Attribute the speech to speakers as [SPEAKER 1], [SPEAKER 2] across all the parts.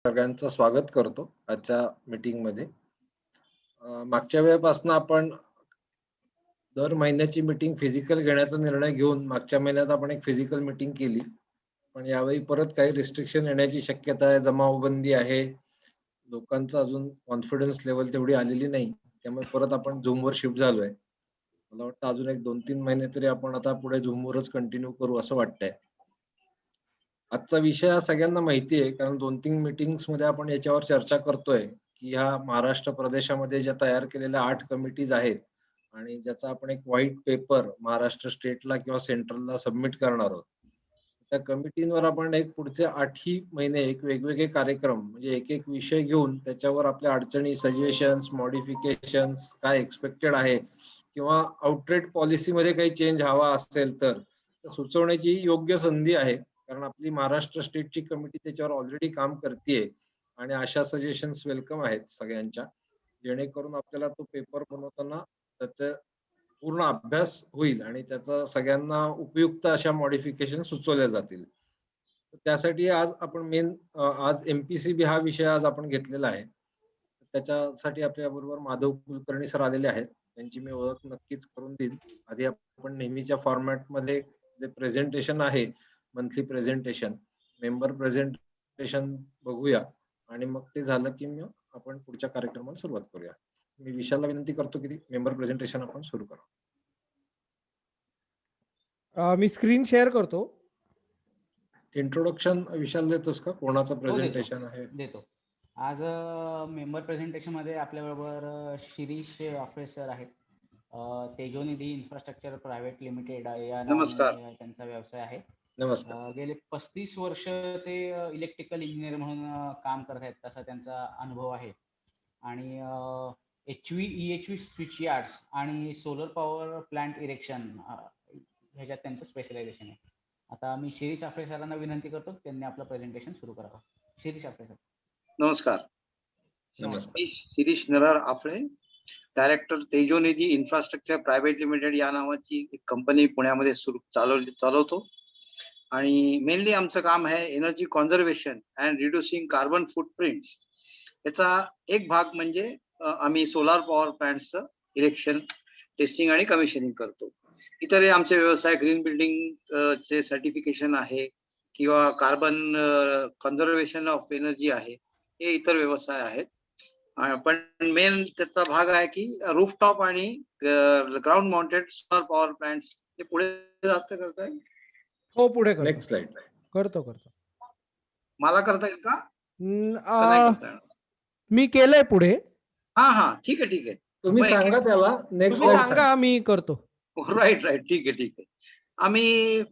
[SPEAKER 1] सगळ्यांचं स्वागत करतो आजच्या मीटिंगमध्ये. मागच्या वेळेपासून आपण दर महिन्याची मीटिंग फिजिकल घेण्याचा निर्णय घेऊन मागच्या महिन्यात आपण एक फिजिकल मीटिंग केली. पण यावेळी परत काही रिस्ट्रिक्शन येण्याची शक्यता आहे, जमावबंदी आहे. लोकांचा अजून कॉन्फिडन्स लेव्हल तेवढी आलेली नाही. त्यामुळे परत आपण Zoomवर शिफ्ट झालोय. मला वाटतं अजून एक 2-3 महिने तरी आपण आता पुढे Zoomवरच कंटिन्यू करू असं वाटतंय. आजचा विषय हा सगळ्यांना माहिती आहे, कारण 2-3 मीटिंग्समध्ये आपण याच्यावर चर्चा करतोय, की ह्या महाराष्ट्र प्रदेशामध्ये ज्या तयार केलेल्या 8 कमिटीज आहेत आणि ज्याचा आपण एक व्हाईट पेपर महाराष्ट्र स्टेटला किंवा सेंट्रलला सबमिट करणार आहोत. त्या कमिटींवर आपण एक पुढचे 8ही महिने एक वेगवेगळे कार्यक्रम म्हणजे एक-एक विषय घेऊन त्याच्यावर आपल्या अडचणी, सजेशन्स, मॉडिफिकेशन्स काय एक्स्पेक्टेड आहे किंवा आउटरेट पॉलिसीमध्ये काही चेंज हवा असेल तर सुचवण्याची योग्य संधी आहे. कारण आपली महाराष्ट्र स्टेटची कमिटी त्याच्यावर ऑलरेडी काम करतीये आणि अशा सजेशन्स वेलकम आहेत सगळ्यांच्या. जेणेकरून आपल्याला तो पेपर बनवताना त्याचा पूर्ण अभ्यास होईल आणि त्याचा सगळ्यांना उपयुक्त अशा मॉडिफिकेशन सुचवल्या जातील. तर त्यासाठी आज आपण आज एम-पी-सी-बी हा विषय आज आपण घेतलेला आहे. त्याच्यासाठी आपल्याबरोबर माधव कुलकर्णी सर आलेले आहेत. त्यांची मी ओळख नक्कीच करून देईन. आधी आपण नेहमीच्या फॉर्मॅटमध्ये जे प्रेझेंटेशन आहे, मंथली प्रेझेंटेशन, मेंबर प्रेझेंटेशन बघूया आणि मग ते झालं की मग आपण पुढच्या कार्यक्रमाला सुरुवात करूया. मी विशालला विनंती करतो की मेंबर प्रेझेंटेशन आपण सुरू करू.
[SPEAKER 2] मी स्क्रीन शेअर करतो.
[SPEAKER 1] इंट्रोडक्शन विशाल देतोस का? कोणाचं
[SPEAKER 3] हो,
[SPEAKER 1] प्रेझेंटेशन आहे?
[SPEAKER 3] देतो. आज मेंबर प्रेझेंटेशन मध्ये आपल्याबरोबर शिरीष आफळे सर आहेत. तेजोनिधी इन्फ्रास्ट्रक्चर प्रायव्हेट लिमिटेड या
[SPEAKER 4] नमस्कार.
[SPEAKER 3] नावाने त्यांचा व्यवसाय आहे.
[SPEAKER 1] नमस्कार.
[SPEAKER 3] गेले 35 वर्ष ते इलेक्ट्रिकल इंजिनियर म्हणून काम करत आहेत, तसा त्यांचा अनुभव आहे. आणि EHV स्विच यार्ड्स आणि सोलर पॉवर प्लांट इरेक्शन ह्याच्यात त्यांचं स्पेशलायझेशन आहे. आता मी शिरीष आफळे सरांना विनंती करतो त्यांनी आपलं प्रेझेंटेशन सुरू करावं. शिरीष आफळे सर.
[SPEAKER 4] नमस्कार.
[SPEAKER 1] नमस्कार.
[SPEAKER 4] मी Shirish Narhar Aphale, director Tejonidhi infrastructure private limited या नावाची एक कंपनी पुण्यामध्ये चालवतो आणि मेनली आमचं काम आहे energy conservation and reducing carbon footprints. याचा एक भाग म्हणजे आम्ही सोलार पॉवर प्लांट्सचं इरेक्शन, टेस्टिंग आणि कमिशनिंग करतो. इतर आमचे व्यवसाय ग्रीन बिल्डिंग चे सर्टिफिकेशन आहे किंवा कार्बन कन्झर्वेशन ऑफ एनर्जी आहे, हे इतर व्यवसाय आहेत. पण मेन त्याचा भाग आहे की रूफटॉप आणि ground mounted solar power plants हे पुढे जात करताय.
[SPEAKER 2] हो, पुढे करतो.
[SPEAKER 1] Next slide.
[SPEAKER 2] करतो.
[SPEAKER 4] मला करता येईल का? नाही करता येणार?
[SPEAKER 2] मी केलंय पुढे.
[SPEAKER 4] हा ठीक आहे.
[SPEAKER 1] तुम्ही सांगा त्याला नेक्स्ट
[SPEAKER 2] तुम्ही
[SPEAKER 1] स्लाइड
[SPEAKER 2] सांगा, मी करतो.
[SPEAKER 4] राईट ठीक आहे. आम्ही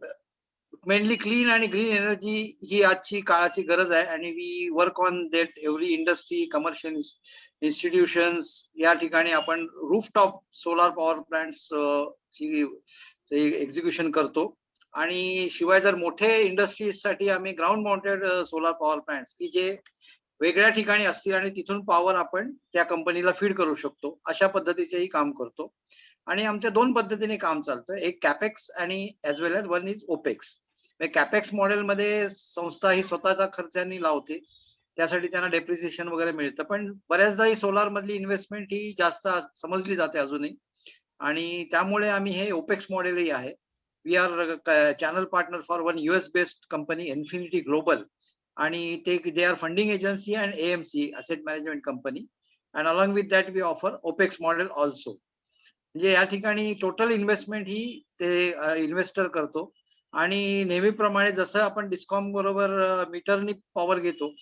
[SPEAKER 4] मेनली क्लीन आणि ग्रीन एनर्जी ही आजची काळाची गरज आहे आणि we work on that every industry, commercial institutions या ठिकाणी आपण रूफटॉप सोलार पॉवर प्लांट्स ची एक्झिक्युशन करतो. आणि शिवाय जर मोठे इंडस्ट्रीज साठी आम्ही ground mounted solar power plants की जे वेगळ्या ठिकाणी असतील आणि तिथून पॉवर आपण त्या कंपनीला फीड करू शकतो, अशा पद्धतीचेही काम करतो. आणि आमच्या 2 पद्धतीने काम चालतं. एक कॅपेक्स आणि as well as one is opex. Capex मॉडेलमध्ये संस्था ही स्वतःचा खर्चाने लावते, त्यासाठी त्यांना डेप्रिसिएशन वगैरे मिळतं. पण बऱ्याचदा ही सोलार मधली इन्व्हेस्टमेंट ही जास्त समजली जाते अजूनही, आणि त्यामुळे आम्ही हे ओपेक्स मॉडेलही आहे. We are channel partner for one US based company infinity global, आणि they are funding agency and AMC asset management company, and along with that we offer opex model also. म्हणजे या ठिकाणी टोटल इन्व्हेस्टमेंट ही ते investor करतो. आणि नेहमीप्रमाणे जसं आपण डिस्कॉम बरोबर मीटरनी पॉवर घेतो,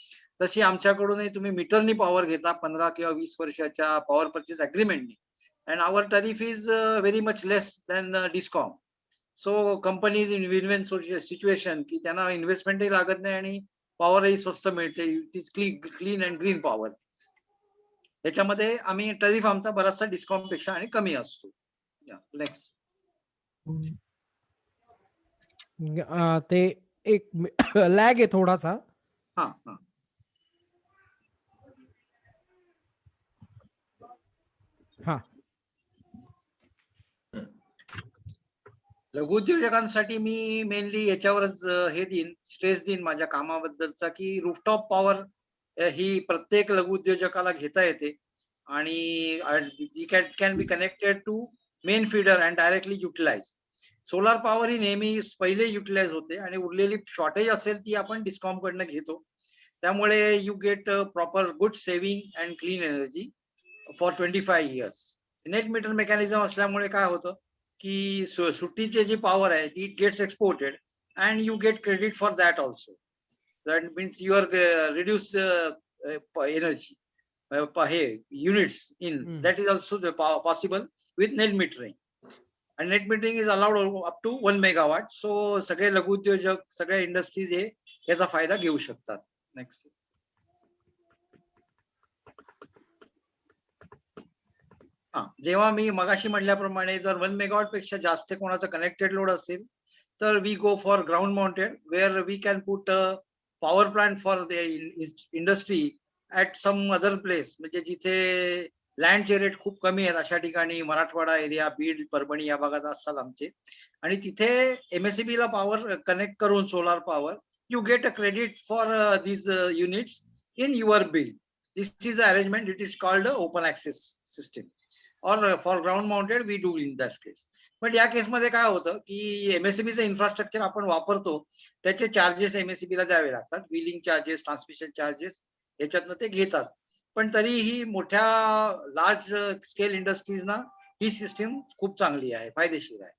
[SPEAKER 4] तशी आमच्याकडूनही तुम्ही मीटरनी पॉवर घेता 15 किंवा 20 वर्षाच्या पॉवर परचेस अग्रीमेंटनी. And our tariff is very much less than discom. So company is in win-win situation की त्यांना इन्व्हेस्टमेंटही लागत नाही आणि पॉवरही स्वस्त मिळते. It is clean and green power. याच्यामध्ये आम्ही टॅरिफ आमचा बराचसा डिस्कॉम पेक्षा आणि कमी असतो. नेक्स्ट.
[SPEAKER 2] ते एक लॅग आहे थोडासा.
[SPEAKER 4] हा लघुउद्योजकांसाठी मी मेनली याच्यावरच स्ट्रेस देईन माझ्या कामाबद्दलचा की रूफटॉप पॉवर ही प्रत्येक लघुउद्योजकाला घेता येते आणि can be connected to main feeder and directly utilise. Solar power ही नेहमी पहिले युटिलाइज होते आणि उरलेली शॉर्टेज असेल ती आपण डिस्कॉम कडनं घेतो. त्यामुळे you get proper good saving and clean energy for 25 years. Net meter mechanism असल्यामुळे काय होतं की सुट्टीची जी पॉवर आहे ती gets exported and you get credit for that also. That means your reduce energy हे units in that is also possible with net metering. आणि net metering is allowed up to 1 megawatt. So सगळे लघुउद्योजक सगळ्या industries हे याचा फायदा घेऊ शकतात. नेक्स्ट. जेव्हा मी मगाशी म्हटल्याप्रमाणे जर 1 मेगावॉट पेक्षा जास्त कोणाचं कनेक्टेड लोड असेल तर we go for ground mounted where we can put power plant for the industry at some other place. म्हणजे जिथे लँडचे रेट खूप कमी आहेत अशा ठिकाणी मराठवाडा एरिया, बीड, परभणी या भागात असतात आमचे. आणि तिथे MSEB ला पॉवर कनेक्ट करून solar power you get a credit for these units in your bill. This is arrangement. It is called open access system और for ground mounted we do in that case. पण या केसमध्ये काय होतं की MSEBचं infrastructure आपण वापरतो त्याचे चार्जेस MSEB ला द्यावे लागतात. बिलिंग चार्जेस, ट्रान्समिशन चार्जेस याच्यातनं ते घेतात. पण तरीही मोठ्या लार्ज स्केल इंडस्ट्रीजना ही सिस्टीम खूप चांगली आहे, फायदेशीर आहे.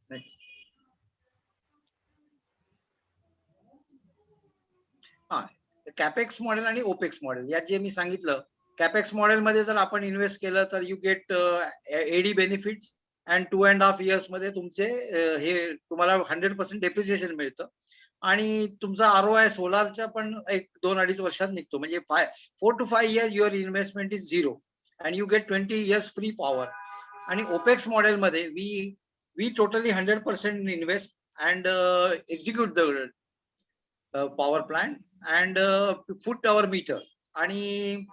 [SPEAKER 4] नेक्स्ट. कॅपेक्स मॉडेल आणि ओपेक्स मॉडेल यात जे मी सांगितलं, कॅपेक्स मॉडेल मध्ये जर आपण इन्व्हेस्ट केलं तर you get AD benefits and 2.5 years मध्ये तुमचे हे तुम्हाला 100% डेप्रिसिएशन मिळतं आणि तुमचा ROI सोलारच्या पण 1-2-2.5 वर्षात निघतो. म्हणजे 4 to 5 years your investment is zero and you get 20 years free power. आणि ओपेक्स मॉडेल मध्ये we totally 100% invest and execute the power plant and put our meter. आणि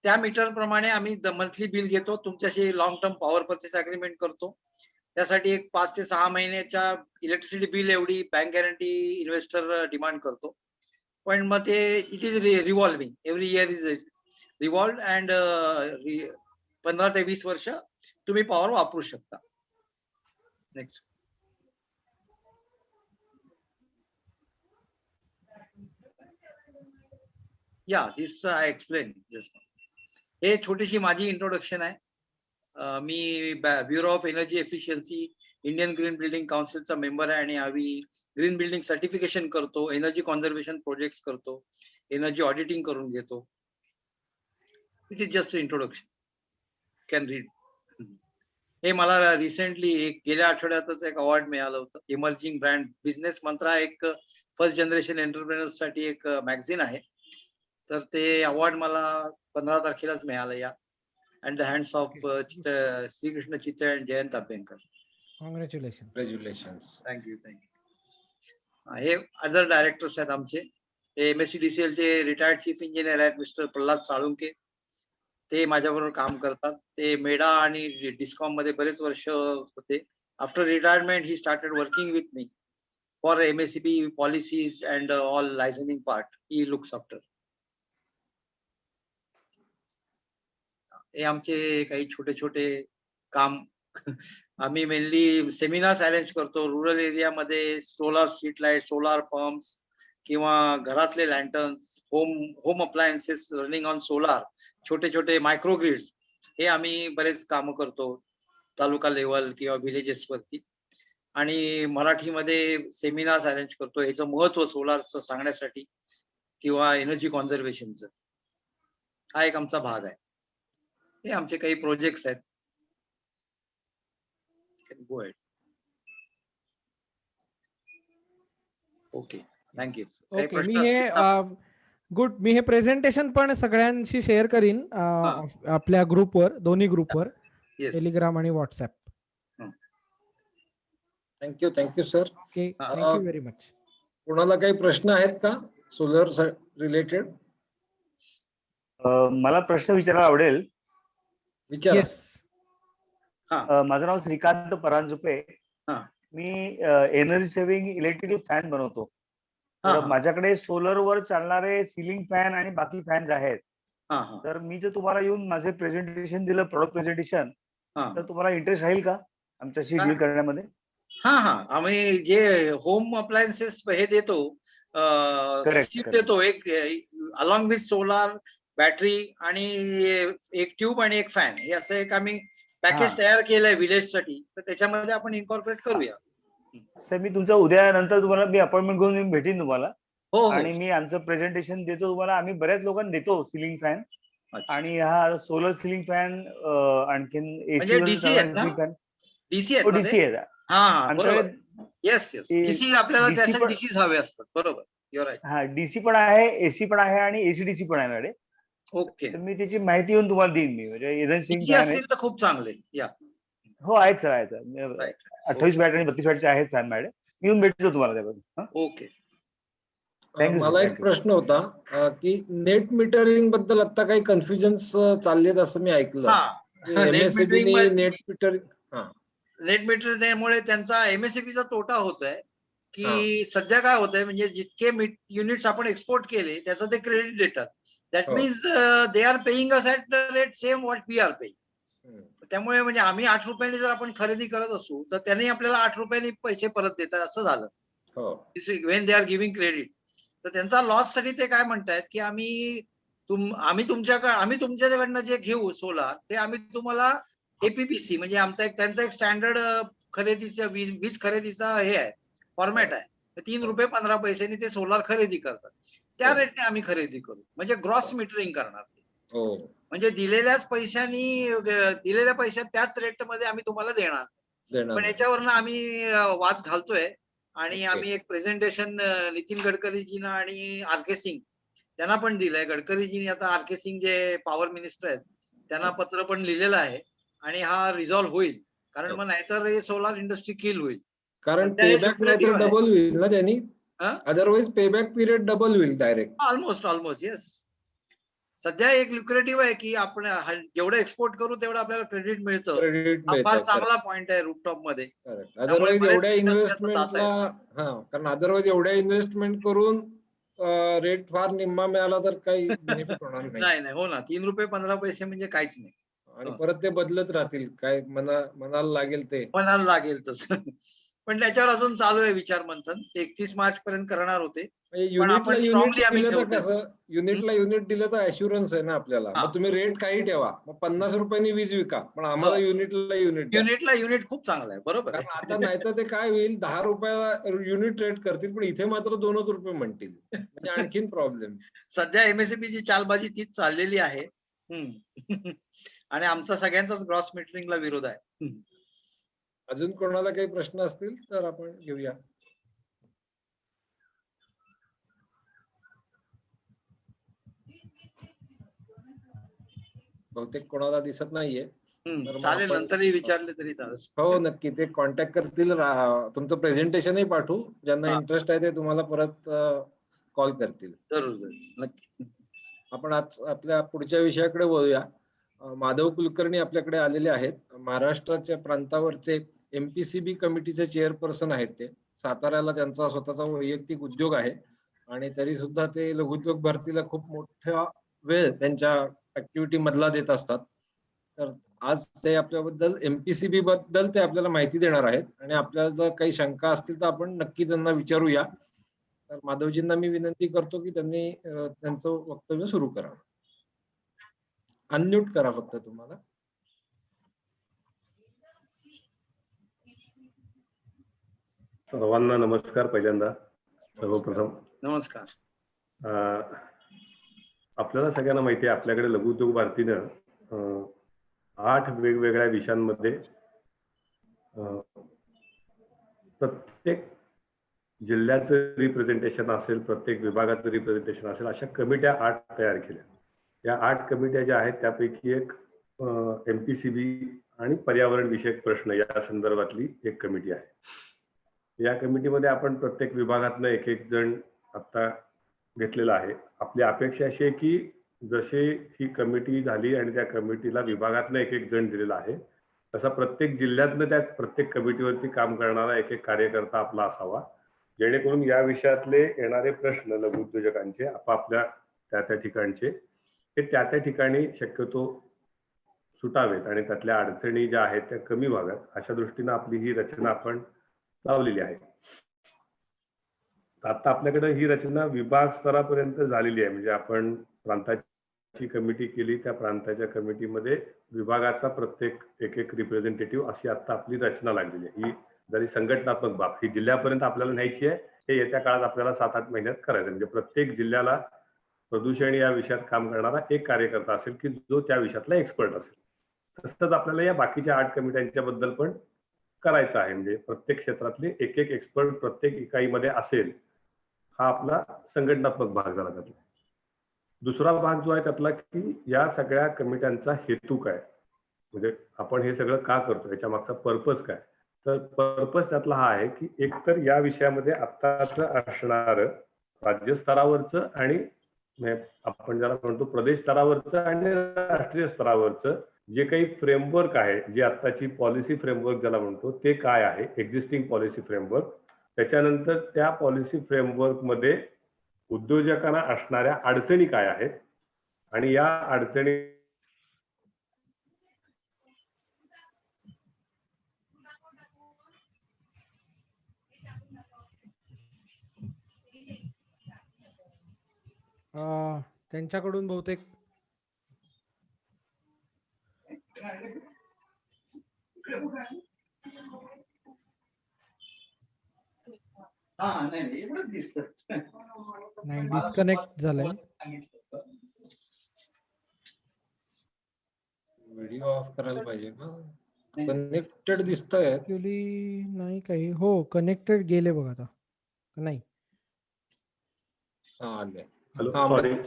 [SPEAKER 4] त्या मीटर प्रमाणे आम्ही मंथली बिल घेतो. तुमच्याशी long term power purchase agreement करतो. त्यासाठी एक 5 ते 6 महिन्याच्या इलेक्ट्रिसिटी बिल एवढी बँक गॅरंटी इन्व्हेस्टर डिमांड करतो. पण मग ते it is revolving. Every year is revolve and 15 ते 20 वर्ष तुम्ही पॉवर वापरू शकता. नेक्स्ट. या दिस आय एक्सप्लेन जस्ट. हे छोटीशी माझी इंट्रोडक्शन आहे. मी bureau of energy efficiency Indian green building काउन्सिलचा मेंबर आहे आणि आम्ही ग्रीन बिल्डिंग सर्टिफिकेशन करतो, एनर्जी कॉन्झर्वेशन प्रोजेक्ट्स करतो, एनर्जी ऑडिटिंग करून घेतो. It is just introduction. Can read. हे मला रिसेंटली गेल्या आठवड्यातच एक अवॉर्ड मिळालं होतं. इमर्जिंग ब्रँड बिझनेस मंत्रा एक फर्स्ट जनरेशन एंटरप्रेनर्स साठी एक मॅगझिन आहे. तर ते अवॉर्ड मला 15 तारखेलाच मिळालं या and the hands of Shrikrishna Chitre and Jayant Abhyankar.
[SPEAKER 2] Congratulation.
[SPEAKER 4] Thank you. हे अदर डायरेक्टर्स आहेत आमचे. MSEDCL चे रिटायर्ड चीफ इंजिनियर आहेत मिस्टर प्रल्हाद साळुंके. ते माझ्याबरोबर काम करतात. ते मेडा आणि डिस्कॉम मध्ये बरेच वर्ष होते. After retirement he started working with me for MSEB policies and all liaisoning part he looks after. हे आमचे काही छोटे छोटे काम. आम्ही मेनली सेमिनार्स अरेंज करतो रुरल एरियामध्ये. Solar street light, solar pumps किंवा घरातले lanterns, home appliances running on solar, छोटे छोटे मायक्रोग्रिड्स हे आम्ही बरेच काम करतो तालुका लेवल किंवा विलेजेस वरती. आणि मराठीमध्ये सेमिनार्स अरेंज करतो याचं महत्व सोलारचं सांगण्यासाठी किंवा एनर्जी कॉन्झर्वेशनचं. हा एक आमचा भाग आहे. हे आमचे काही प्रोजेक्ट्स आहेत. Go ahead. Okay, thank you.
[SPEAKER 2] Okay. मी हे गुड. मी हे प्रेझेंटेशन पण सगळ्यांशी शेअर करीन आपल्या ग्रुपवर, दोन्ही ग्रुपवर, टेलिग्राम आणि WhatsApp.
[SPEAKER 1] Thank you sir.
[SPEAKER 2] Okay, thank you very much.
[SPEAKER 1] कोणाला काही प्रश्न आहेत का सोलर रिलेटेड?
[SPEAKER 5] मला प्रश्न विचारायला आवडेल.
[SPEAKER 1] विचारा.
[SPEAKER 2] येस.
[SPEAKER 5] माझं नाव श्रीकांत परांजपे. मी एनर्जी सेव्हिंग इलेक्ट्रिकल फॅन बनवतो. तर
[SPEAKER 4] हा.
[SPEAKER 5] माझ्याकडे सोलरवर चालणारे सिलिंग फॅन आणि बाकी फॅन्स आहेत.
[SPEAKER 4] हा हा
[SPEAKER 5] तर मी जर तुम्हाला येऊन माझे प्रेझेंटेशन दिलं, प्रॉडक्ट प्रेझेंटेशन,
[SPEAKER 4] हा
[SPEAKER 5] तर तुम्हाला इंटरेस्ट राहील का आमच्याशी
[SPEAKER 4] हा.
[SPEAKER 5] डील करण्यामध्ये?
[SPEAKER 4] हा हा आम्ही जे होम अप्लायन्सेस हे देतो,
[SPEAKER 5] करेक्ट
[SPEAKER 4] सिस्टीम
[SPEAKER 5] करेक्ट.
[SPEAKER 4] देतो, एक अलॉंग विथ सोलार बॅटरी आणि एक ट्यूब आणि एक फॅन, हे असं एक आम्ही पॅकेज
[SPEAKER 5] हा.
[SPEAKER 4] तयार केलंय विलेज साठी. तर त्याच्यामध्ये आपण इन्कॉर्पोरेट करूया.
[SPEAKER 5] सर मी तुमच्या उद्या नंतर तुम्हाला मी अपॉइंटमेंट घेऊन येऊन भेटीन तुम्हाला,
[SPEAKER 4] हो हो.
[SPEAKER 5] आणि मी आमचं प्रेझेंटेशन देतो तुम्हाला. आम्ही बऱ्याच लोकांना देतो सिलिंग फॅन,
[SPEAKER 4] अच्छा.
[SPEAKER 5] आणि हा सोलर सिलिंग फॅन, आणखीन
[SPEAKER 4] म्हणजे
[SPEAKER 5] एसी वर
[SPEAKER 4] डीसी आहेत
[SPEAKER 5] चालणारे
[SPEAKER 4] ना?
[SPEAKER 5] Ceiling fan.
[SPEAKER 4] डीसी
[SPEAKER 5] हो
[SPEAKER 4] आहेत ना ते?
[SPEAKER 5] डीसी आहे.
[SPEAKER 4] हा हा बरोबर.
[SPEAKER 5] आमच्याकडे
[SPEAKER 4] येस येस, डीसी आपल्याला
[SPEAKER 5] डीसी
[SPEAKER 4] त्यासाठी
[SPEAKER 5] पण,
[SPEAKER 4] डीसीच हवे असतात. बरोबर, युअर राईट.
[SPEAKER 5] हा डीसी पण आहे, एसी पण आहे, आणि एसी डीसी पण आहे माझ्याकडे.
[SPEAKER 4] ओके.
[SPEAKER 5] तर मी त्याची माहिती येऊन तुम्हाला देईन. मी म्हणजे एजन्सी
[SPEAKER 4] डीसी
[SPEAKER 5] फॅन आहेत.
[SPEAKER 4] असतील तर खूप चांगले. या
[SPEAKER 5] हो आहेत सर, आहेत सर.
[SPEAKER 4] राईट.
[SPEAKER 5] 28 वॅट आणि 32 वॅटचे आहेत फॅन माझ्याकडे. मी येऊन भेटतो तुम्हाला त्याबद्दल.
[SPEAKER 4] ओके.
[SPEAKER 5] थँक्यू सर,
[SPEAKER 1] मला एक
[SPEAKER 5] थँक्यू.
[SPEAKER 1] प्रश्न होता की नेट मीटरिंग बद्दल आता काही कन्फ्युजन्स चाललेत असं मी ऐकलं.
[SPEAKER 4] हा net
[SPEAKER 1] MSEB
[SPEAKER 4] metering
[SPEAKER 1] net metering
[SPEAKER 4] net मीटरमुळे त्यांचा MSEBचा तोटा होतोय, की
[SPEAKER 1] हा.
[SPEAKER 4] सध्या काय होतंय, म्हणजे जितके युनिट्स आपण एक्सपोर्ट केले त्याचं ते क्रेडिट देतात. दॅट
[SPEAKER 1] हो.
[SPEAKER 4] Means they are paying us at the rate same what we are paying. त्यामुळे म्हणजे आम्ही 8 रुपयांनी जर आपण खरेदी करत असू तर त्यांनी आपल्याला 8 रुपयांनी पैसे परत देतात, असं झालं.
[SPEAKER 1] हो.
[SPEAKER 4] When they are giving credit. तर त्यांचा लॉस साठी ते काय म्हणतायत, की आम्ही तुमच्याकडनं जे घेऊ सोलार, ते आम्ही तुम्हाला एपीपीसी म्हणजे आमचा एक त्यांचा एक स्टँडर्ड खरेदीचा वीज खरेदीचा हे आहे, फॉर्मॅट आहे. 3 रुपये 15 पैशांनी ते सोलार खरेदी करतात. त्या
[SPEAKER 1] हो.
[SPEAKER 4] रेटने आम्ही खरेदी करू, म्हणजे ग्रॉस मीटरिंग करणार.
[SPEAKER 1] हो.
[SPEAKER 4] म्हणजे दिलेल्या पैशात त्याच रेटमध्ये आम्ही तुम्हाला देणार.
[SPEAKER 1] देणार
[SPEAKER 4] पण
[SPEAKER 1] नाही.
[SPEAKER 4] याच्यावरनं आम्ही वाद घालतोय, आणि
[SPEAKER 1] ओके.
[SPEAKER 4] आम्ही एक प्रेझेंटेशन नितीन गडकरीजींना आणि आर.के. सिंग त्यांना पण दिलंय. गडकरीजींनी आता आर.के. सिंग जे पॉवर मिनिस्टर आहेत त्यांना पत्र पण लिहिलेलं आहे, आणि हा रिझॉल्व्ह होईल. कारण मग नाहीतर हे सोलार इंडस्ट्री किल होईल.
[SPEAKER 1] कारण
[SPEAKER 4] सध्या हे
[SPEAKER 1] पेबॅक नाहीतर
[SPEAKER 4] lucrative आहे.
[SPEAKER 1] डबल होईल ना त्यांनी.
[SPEAKER 4] हं?
[SPEAKER 1] अदरवाईज पेबॅक पिरियड डबल होईल डायरेक्ट.
[SPEAKER 4] Almost yes. सध्या एक ल्युक्रेटिव्ह आहे, की आपण जेवढं एक्सपोर्ट करू तेवढं आपल्याला क्रेडिट मिळतं.
[SPEAKER 1] क्रेडिट
[SPEAKER 4] हा फार
[SPEAKER 1] मिळतं.
[SPEAKER 4] चांगला पॉइंट आहे रूफटॉप मध्ये. त्यामुळे
[SPEAKER 1] अदरवाईज
[SPEAKER 4] बरेच
[SPEAKER 1] एवढ्या
[SPEAKER 4] इंडस्ट्री आता जात
[SPEAKER 1] इन्व्हेस्टमेंटला,
[SPEAKER 4] आहेत.
[SPEAKER 1] कारण अदरवाईज एवढ्या इन्व्हेस्टमेंट करून रेट फार निम्मा मिळाला तर काही बेनिफिट होणार नाही.
[SPEAKER 4] नाही हो ना, 3 रुपये 15 पैसे म्हणजे काहीच नाही.
[SPEAKER 1] आणि परत ते बदलत राहतील, काय मनाला लागेल ते.
[SPEAKER 4] मनाला लागेल तसं. पण त्याच्यावर अजून चालू आहे विचार मंथन. 31 मार्च पर्यंत करणार होते. पण
[SPEAKER 1] युनिटला
[SPEAKER 4] आपण
[SPEAKER 1] युनिट
[SPEAKER 4] स्ट्रॉंगली आम्ही
[SPEAKER 1] दिलं तर
[SPEAKER 4] ठेवतोय.
[SPEAKER 1] कसं, युनिटला युनिट दिलं तर अश्युरन्स आहे ना आपल्याला.
[SPEAKER 4] हा.
[SPEAKER 1] मग तुम्ही रेट काही ठेवा, मग 50 रुपयांनी वीज विका, पण आम्हाला युनिटला युनिट द्या.
[SPEAKER 4] युनिट खूप चांगला आहे. बरोबर
[SPEAKER 1] कारण
[SPEAKER 4] आहे.
[SPEAKER 1] आता नाही तर ते काय होईल, 10 रुपयाला युनिट रेट करतील, पण इथे मात्र 2च रुपये म्हणतील, म्हणजे आणखीन प्रॉब्लेम.
[SPEAKER 4] सध्या एमएसएबीची चालबाजी तीच चाललेली आहे. आणि आमचा सगळ्यांचाच ग्रॉस मीटरिंगला विरोध आहे.
[SPEAKER 1] अजून कोणाला काही प्रश्न असतील तर आपण घेऊया. बहुतेक कोणाला दिसत नाहीये. तर मग
[SPEAKER 4] चालेल,
[SPEAKER 1] आपण,
[SPEAKER 4] नंतरही विचारले तरी चालेल.
[SPEAKER 1] हो नक्की, ते कॉन्टॅक्ट करतील. तुमचं प्रेझेंटेशनही पाठवू, ज्यांना इंटरेस्ट आहे ते तुम्हाला परत कॉल करतील.
[SPEAKER 4] जरूर नक्की.
[SPEAKER 1] आपण आज आपल्या पुढच्या विषयाकडे वळूया. माधव कुलकर्णी आपल्याकडे आलेले आहेत. महाराष्ट्राच्या प्रांतावरचे MPCB कमिटीचे चेअरपर्सन आहेत. ते साताऱ्याला त्यांचा स्वतःचा वैयक्तिक उद्योग आहे, आणि तरी सुद्धा ते लघुउद्योग भरतीला खूप मोठा वेळ त्यांच्या ऍक्टिव्हिटी मधला देत असतात. तर आज ते आपल्याबद्दल MPCB बद्दल ते आपल्याला माहिती देणार आहेत, आणि आपल्याला जर काही शंका असतील तर आपण नक्की त्यांना विचारूया. तर माधवजींना मी विनंती करतो की त्यांनी त्यांचं वक्तव्य सुरू करावं. अनम्यूट करा फक्त तुम्हाला.
[SPEAKER 6] सर्वांना नमस्कार. पहिल्यांदा सर्वप्रथम
[SPEAKER 4] नमस्कार.
[SPEAKER 6] आपल्याला सगळ्यांना माहिती आहे, आपल्याकडे लघुउद्योग भारतीनं 8 वेगवेगळ्या विषयांमध्ये प्रत्येक जिल्ह्याचं रिप्रेझेंटेशन असेल, प्रत्येक विभागाचं रिप्रेझेंटेशन असेल, अशा कमिट्या 8 तयार केल्या. या 8 कमिट्या ज्या आहेत त्यापैकी एक MPCB आणि पर्यावरण विषयक प्रश्न या संदर्भातली एक कमिटी आहे. या कमिटीमध्ये आपण प्रत्येक विभागातनं एक जण आता घेतलेला आहे. आपली अपेक्षा अशी आहे की जसे ही कमिटी झाली आणि त्या कमिटीला विभागातनं एक जण दिलेला आहे, तसा प्रत्येक जिल्ह्यातनं त्या प्रत्येक कमिटीवरती काम करणारा एक कार्यकर्ता आपला असावा. जेणेकरून या विषयातले येणारे प्रश्न लघु उद्योजकांचे आपापल्या त्या ठिकाणचे हे त्या ठिकाणी शक्यतो सुटावेत आणि त्यातल्या अडचणी ज्या आहेत त्या कमी व्हाव्यात अशा दृष्टीने आपली ही रचना आपण लावलेली आहे. आता आपल्याकडे ही रचना विभाग स्तरापर्यंत झालेली आहे. म्हणजे आपण प्रांताची कमिटी केली, त्या प्रांताच्या कमिटीमध्ये विभागाचा प्रत्येक एक रिप्रेझेंटेटिव्ह अशी आता आपली रचना लागलेली आहे. ही जरी संघटनात्मक बाब ही जिल्ह्यापर्यंत आपल्याला न्यायची आहे, हे येत्या काळात आपल्याला 7-8 महिन्यात करायचं. म्हणजे प्रत्येक जिल्ह्याला प्रदूषण या विषयात काम करणारा एक कार्यकर्ता असेल की जो त्या विषयातला एक्सपर्ट असेल. तसंच आपल्याला या बाकीच्या 8 कमिट्यांच्या बद्दल पण करायचं आहे. म्हणजे प्रत्येक क्षेत्रातले एक एक्सपर्ट प्रत्येक इकाईमध्ये असेल, हा आपला संघटनात्मक भाग झाला त्यातला. दुसरा भाग जो आहे त्यातला की या सगळ्या कमिट्यांचा हेतू काय, म्हणजे आपण हे सगळं का करतो, याच्या मागचा पर्पज काय. तर पर्पज त्यातला हा आहे की एकतर या विषयामध्ये आत्ताच असणार राज्य स्तरावरचं आणि आपण ज्याला म्हणतो प्रदेश स्तरावरचं आणि राष्ट्रीय स्तरावरचं जे काही फ्रेमवर्क आहे, जी आत्ताची पॉलिसी फ्रेमवर्क ज्याला म्हणतो ते काय आहे, एक्झिस्टिंग पॉलिसी फ्रेमवर्क. त्याच्यानंतर त्या पॉलिसी फ्रेमवर्क मध्ये उद्योजकांना असणाऱ्या अडचणी काय आहेत आणि या अडचणी
[SPEAKER 2] त्यांच्याकडून बहुतेक नाही डिस्कनेक्ट झालंय.
[SPEAKER 1] व्हिडिओ ऑफ करायला पाहिजे का? कनेक्टेड दिसतंय.
[SPEAKER 2] ऍक्च्युली नाही काही. हो कनेक्टेड गेले बघ आता. नाही
[SPEAKER 1] हा आले.
[SPEAKER 6] हॅलो,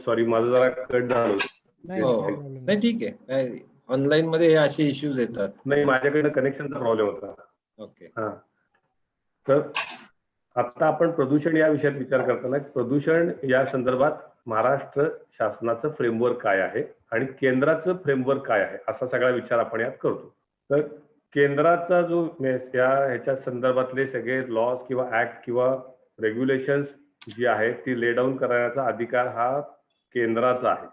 [SPEAKER 6] सॉरी माझं जरा कट झालं.
[SPEAKER 2] नाही
[SPEAKER 1] हो
[SPEAKER 2] काही problem
[SPEAKER 1] नाही ठीक आहे. ऑनलाईन मध्ये हे असे इश्यूज येतात.
[SPEAKER 6] नाही, माझ्याकडे कनेक्शनचा प्रॉब्लेम होता.
[SPEAKER 1] ओके.
[SPEAKER 6] हा, तर आता आपण प्रदूषण या विषयात विचार करताना प्रदूषण या संदर्भात महाराष्ट्र शासनाचं फ्रेमवर्क काय आहे आणि केंद्राचं फ्रेमवर्क काय आहे असा सगळा विचार आपण यात करतो. तर केंद्राचा जो ह्याच्या संदर्भातले सगळे लॉज किंवा ऍक्ट किंवा रेग्युलेशन्स जी आहेत ती ले डाऊन करण्याचा अधिकार हा केंद्राचा आहे.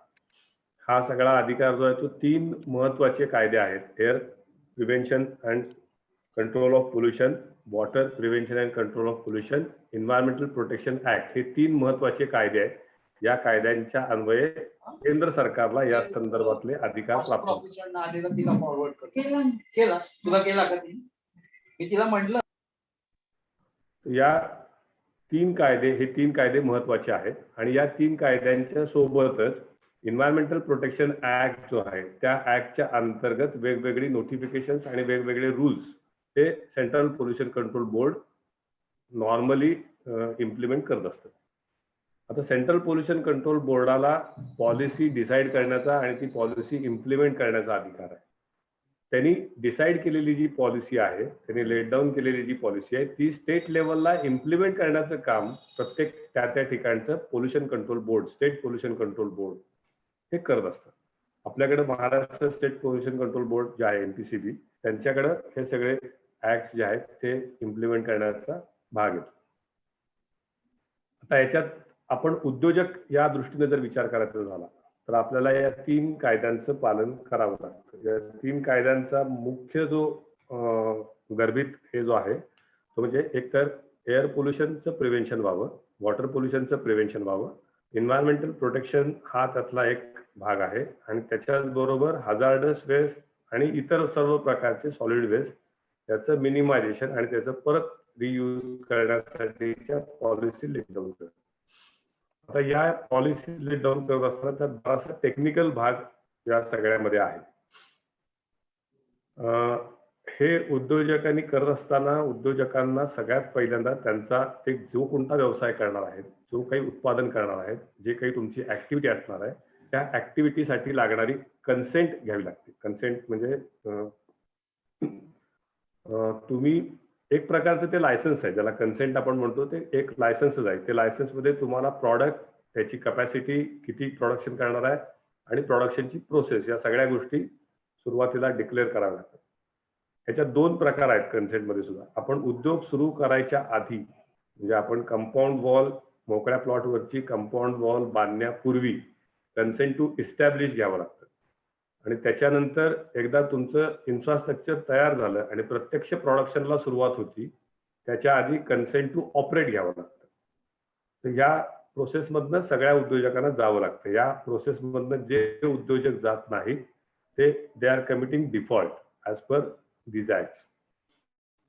[SPEAKER 6] हा सगळा अधिकार जो आहे तो 3 महत्वाचे कायदे आहेत. Air prevention and control of pollution, water prevention and control of pollution, environmental protection act, हे 3 महत्वाचे कायदे आहेत. या कायद्यांच्या अन्वये केंद्र सरकारला या संदर्भातले अधिकार प्राप्त होतात. या 3 कायदे हे 3 कायदे महत्वाचे आहेत आणि या 3 कायद्यांच्या सोबतच एन्व्हायरमेंटल प्रोटेक्शन ऍक्ट जो आहे त्या ऍक्टच्या अंतर्गत वेगवेगळी नोटिफिकेशन्स आणि वेगवेगळे रूल्स हे central pollution control board normally implement करत असतं. आता सेंट्रल पोल्युशन कंट्रोल बोर्डाला पॉलिसी डिसाईड करण्याचा आणि ती पॉलिसी इम्प्लिमेंट करण्याचा अधिकार आहे. त्यांनी डिसाईड केलेली जी पॉलिसी आहे, त्यांनी लेट डाऊन केलेली जी पॉलिसी आहे ती स्टेट लेवलला इम्प्लिमेंट करण्याचं काम प्रत्येक त्या ठिकाणचं pollution control board, state pollution control board हे करत असतं. आपल्याकडे Maharashtra state pollution control board जे आहे MPCB, त्यांच्याकडे हे सगळे ऍक्ट जे आहेत ते इम्प्लिमेंट करण्याचा भाग येतो. आता याच्यात आपण उद्योजक या दृष्टीने जर विचार करायचा झाला तर आपल्याला या 3 कायद्यांचं पालन करावं लागतं. या 3 कायद्यांचा मुख्य जो गर्भित हे जो आहे तो म्हणजे एकतर एअर पोल्युशनचं प्रिव्हेन्शन व्हावं, वॉटर पोल्युशनचं प्रिव्हेन्शन व्हावं, एन्व्हायरमेंटल प्रोटेक्शन हा त्यातला एक भाग आहे आणि त्याच्याबरोबर हजार्डस वेस्ट आणि इतर सर्व प्रकारचे सॉलिड वेस्ट त्याचं मिनिमायझेशन आणि त्याचं परत रियूज करण्यासाठीच्या पॉलिसी लेट डाऊन करतात. आता या पॉलिसी लेट डाऊन करत असताना त्यात बराचसा टेक्निकल भाग या सगळ्यामध्ये आहे. हे उद्योजकांनी करत असताना उद्योजकांना सगळ्यात पहिल्यांदा त्यांचा ते जो कोणता व्यवसाय करणार आहेत, जो काही उत्पादन करणार आहेत, जे काही तुमची ऍक्टिव्हिटी असणार आहे त्या ऍक्टिव्हिटीसाठी लागणारी कन्सेंट घ्यावी लागते. कन्सेंट म्हणजे तुम्ही एक प्रकारचं ते लायसन्स आहे, ज्याला कन्सेंट आपण म्हणतो, ते एक लायसन्सच आहे. ते लायसन्समध्ये तुम्हाला प्रॉडक्ट, त्याची कपॅसिटी, किती प्रोडक्शन करणार आहे आणि प्रोडक्शनची प्रोसेस या सगळ्या गोष्टी सुरुवातीला डिक्लेअर कराव्या लागतात. ह्याच्यात 2 प्रकार आहेत कन्सेंटमध्ये सुद्धा. आपण उद्योग सुरू करायच्या आधी म्हणजे आपण कंपाऊंड वॉल, मोकळ्या प्लॉटवरची कंपाऊंड वॉल बांधण्यापूर्वी कन्सेंट टू इस्टॅब्लिश घ्यावं लागतं आणि त्याच्यानंतर एकदा तुमचं इन्फ्रास्ट्रक्चर तयार झालं आणि प्रत्यक्ष प्रोडक्शनला सुरुवात होती त्याच्या आधी कन्सेंट टू ऑपरेट घ्यावं लागतं. तर या प्रोसेसमधनं सगळ्या उद्योजकांना जावं लागतं. या प्रोसेसमधनं जे उद्योजक जात नाहीत ते they are committing default as per these acts.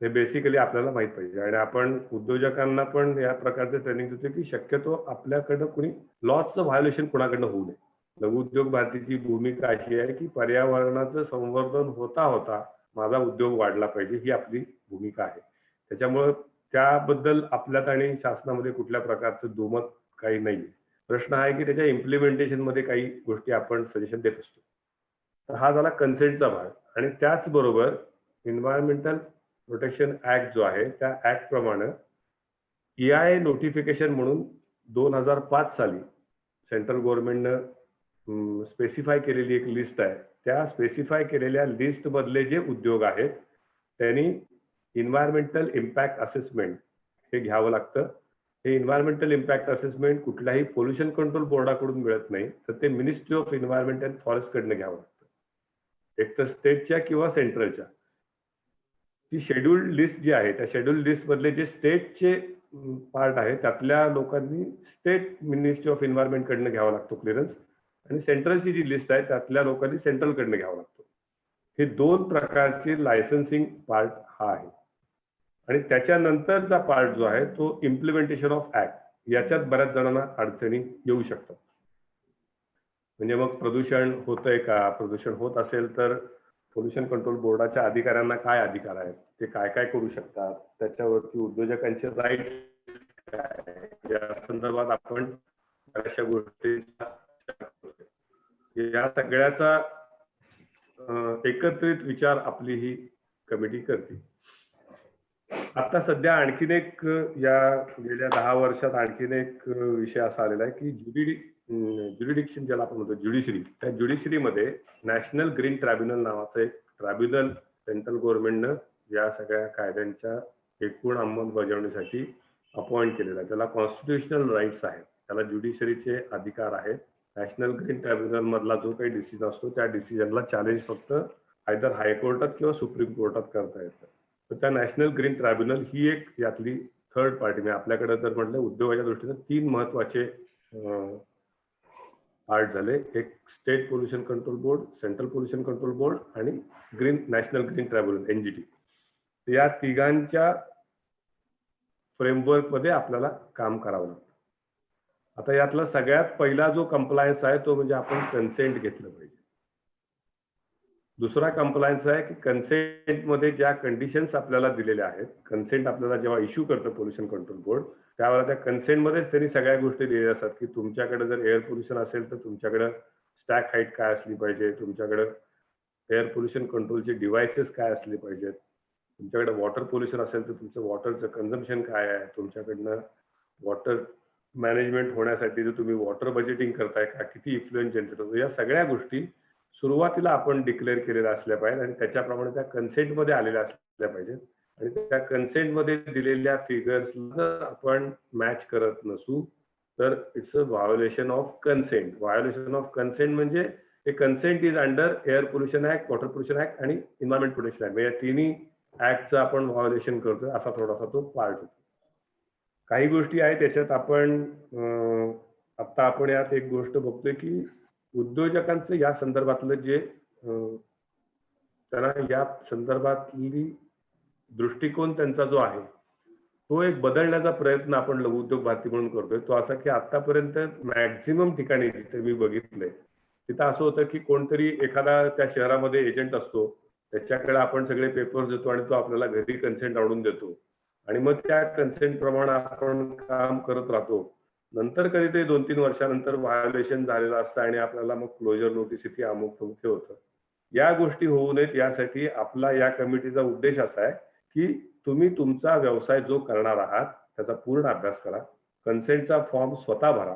[SPEAKER 6] हे बेसिकली आपल्याला माहित पाहिजे आणि आपण उद्योजकांना पण या प्रकारचे ट्रेनिंग देतो की शक्यतो आपल्याकडं कुणी लॉजचं व्हायोलेशन कुणाकडनं होऊ नये. लघु उद्योग भारतीची भूमिका अशी आहे की पर्यावरणाचं संवर्धन होता होता माझा उद्योग वाढला पाहिजे, ही आपली भूमिका आहे. त्याच्यामुळं त्याबद्दल आपल्यात आणि शासनामध्ये कुठल्या प्रकारचं दुमत काही नाहीये. प्रश्न आहे की त्याच्या इम्प्लिमेंटेशन मध्ये काही गोष्टी आपण सजेशन देत असतो. तर हा झाला कन्सेंटचा भाग आणि त्याचबरोबर एन्व्हायरमेंटल प्रोटेक्शन ऍक्ट जो आहे त्या ऍक्ट प्रमाणे EIA नोटिफिकेशन म्हणून 2005 साली सेंट्रल गव्हर्नमेंटनं स्पेसिफाय केलेली एक लिस्ट आहे. त्या स्पेसिफाय केलेल्या लिस्ट मधले जे उद्योग आहेत त्यांनी एन्व्हायरमेंटल इम्पॅक्ट असेसमेंट हे घ्यावं लागतं. हे एन्व्हायरमेंटल इम्पॅक्ट असेसमेंट कुठल्याही पोल्युशन कंट्रोल बोर्डाकडून मिळत नाही, तर ते ministry of environment and forest कडनं घ्यावं लागतं, एक तर स्टेटच्या किंवा सेंट्रलच्या. ती शेड्यूल्ड लिस्ट जी आहे त्या शेड्यूल्ड लिस्ट मधले जे स्टेटचे पार्ट आहे त्यातल्या लोकांनी स्टेट मिनिस्ट्री ऑफ एन्व्हायरमेंट कडनं घ्यावा लागतो क्लिअरन्स आणि सेंट्रलची जी लिस्ट आहे त्यातल्या लोकांनी सेंट्रल कडनं घ्यावा लागतो. हे दोन प्रकारचे लायसन्सिंग पार्ट हा आहे आणि त्याच्यानंतरचा पार्ट जो आहे तो इम्प्लिमेंटेशन ऑफ ऍक्ट. याच्यात बऱ्याच जणांना अडचणी येऊ शकतात. म्हणजे मग प्रदूषण होतंय का, प्रदूषण होत असेल तर पोल्युशन कंट्रोल बोर्डाच्या अधिकाऱ्यांना काय अधिकार आहेत, ते काय काय करू शकतात, त्याच्यावरती उद्योजकांचे राईट्स काय, या संदर्भात आपण बऱ्याचशा गोष्टी या सगळ्याचा एकत्रित विचार आपली ही कमिटी करते. आता सध्या आणखीन एक या गेल्या 10 वर्षात आणखीन एक विषय असा आलेला आहे की ज्युडिडिक्शन ज्याला आपण म्हणतो ज्युडिशरी, त्या ज्युडिशरीमध्ये नॅशनल ग्रीन ट्रायब्युनल नावाचं एक ट्रायब्युनल सेंट्रल गव्हर्नमेंटनं या सगळ्या कायद्यांच्या एकूण अंमलबजावणीसाठी अपॉइंट केलेला आहे. त्याला कॉन्स्टिट्युशनल राईट्स आहेत, त्याला ज्युडिशरीचे अधिकार आहेत. नॅशनल ग्रीन ट्रायब्युनल मधला जो काही डिसिजन असतो त्या डिसिजनला चॅलेंज फक्त आयदर हायकोर्टात किंवा सुप्रीम कोर्टात करता येतं. तर त्या नॅशनल ग्रीन ट्रायब्युनल ही एक यातली थर्ड पार्टी. म्हणजे आपल्याकडे जर म्हटलं उद्योगाच्या दृष्टीने 3 महत्वाचे पार्ट झाले, एक state pollution control board, central pollution control board आणि नॅशनल ग्रीन ट्रायब्युनल NGT. या तिघांच्या फ्रेमवर्क मध्ये आपल्याला काम करावं लागतं. आता यातला सगळ्यात पहिला जो कंप्लायन्स आहे तो म्हणजे आपण कन्सेंट घेतलं पाहिजे. दुसरा कंप्लायन्स आहे की कन्सेंट मध्ये ज्या कंडिशन्स आपल्याला दिलेल्या आहेत, कन्सेंट आपल्याला जेव्हा इश्यू करतं पोल्युशन कंट्रोल बोर्ड त्यावेळेला त्या कन्सेंट मध्येच त्यांनी सगळ्या गोष्टी दिलेल्या असतात की तुमच्याकडे जर एअर पोल्युशन असेल तर तुमच्याकडे स्टॅक हाईट काय असली पाहिजे, तुमच्याकडे एअर पोल्युशन कंट्रोलचे डिव्हाइसेस काय असले पाहिजेत, तुमच्याकडे वॉटर पोल्युशन असेल तर तुमचं वॉटरचं कन्झम्पशन काय आहे, तुमच्याकडनं वॉटर मॅनेजमेंट होण्यासाठी जर तुम्ही वॉटर बजेटिंग करताय का, किती इन्फ्लुएन्स जनरेट होतो, या सगळ्या गोष्टी सुरुवातीला आपण डिक्लेअर केलेल्या असल्या पाहिजे आणि त्याच्याप्रमाणे त्या कन्सेंटमध्ये आलेल्या असल्या पाहिजेत. आणि त्या कन्सेंटमध्ये दिलेल्या फिगर्सला जर आपण मॅच करत नसू तर it's a violation of consent. Violation of consent म्हणजे हे consent is under air pollution act, water pollution act आणि एन्व्हायरमेंट प्रोटेक्शन ऍक्ट. या तिन्ही ऍक्टचं आपण व्हायोलेशन करतोय असा थोडासा तो पार्ट होतो. काही गोष्टी आहेत त्याच्यात आपण आता आपण यात एक गोष्ट बघतोय की उद्योजकांचं या संदर्भातलं जे त्यांना या संदर्भातली दृष्टिकोन त्यांचा जो आहे तो एक बदलण्याचा प्रयत्न आपण लघु उद्योग भारती म्हणून करतोय. तो असा की आतापर्यंत मॅक्झिमम ठिकाणी जिथे मी बघितलंय तिथं असं होतं की कोणतरी एखादा त्या शहरामध्ये एजंट असतो, त्याच्याकडे आपण सगळे पेपर्स देतो आणि तो आपल्याला घरी कन्सेंट आणून देतो आणि मग त्या कन्सेंट प्रमाणे आपण काम करत राहतो. नंतर कधीतरी 2-3 वर्षानंतर व्हायोलेशन झालेलं असतं आणि आपल्याला मग क्लोजर नोटीस इथे अमुक तमुक होतं. या गोष्टी होऊ नयेत यासाठी आपला या कमिटीचा उद्देश असा आहे की तुम्ही तुमचा व्यवसाय जो करणार आहात त्याचा पूर्ण अभ्यास करा, कन्सेंटचा फॉर्म स्वतः भरा.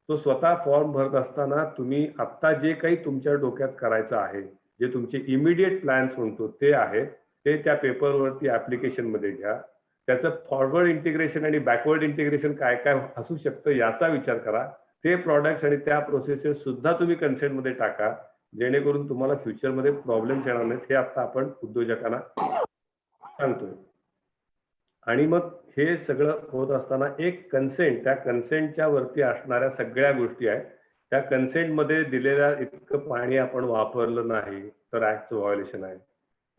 [SPEAKER 6] तो स्वतः फॉर्म भरत असताना तुम्ही आता जे काही तुमच्या डोक्यात करायचं आहे, जे तुमचे इमिडिएट प्लॅन्स म्हणतो ते आहेत, ते त्या पेपरवरती ऍप्लिकेशन मध्ये घ्या. त्याचं फॉरवर्ड इंटिग्रेशन आणि बॅकवर्ड इंटिग्रेशन काय काय असू शकतं याचा विचार करा. ते प्रॉडक्ट्स आणि त्या प्रोसेसेस सुद्धा तुम्ही कन्सेंटमध्ये टाका, जेणेकरून तुम्हाला फ्युचरमध्ये प्रॉब्लेम्स येणार नाहीत. हे आता आपण उद्योजकांना सांगतोय. आणि मग हे सगळं होत असताना एक कन्सेंट, त्या कन्सेंटच्या वरती असणाऱ्या सगळ्या गोष्टी आहेत. त्या कन्सेंटमध्ये दिलेल्या इतकं पाणी आपण वापरलं नाही तर ऍक्टचं व्हायोलेशन आहे.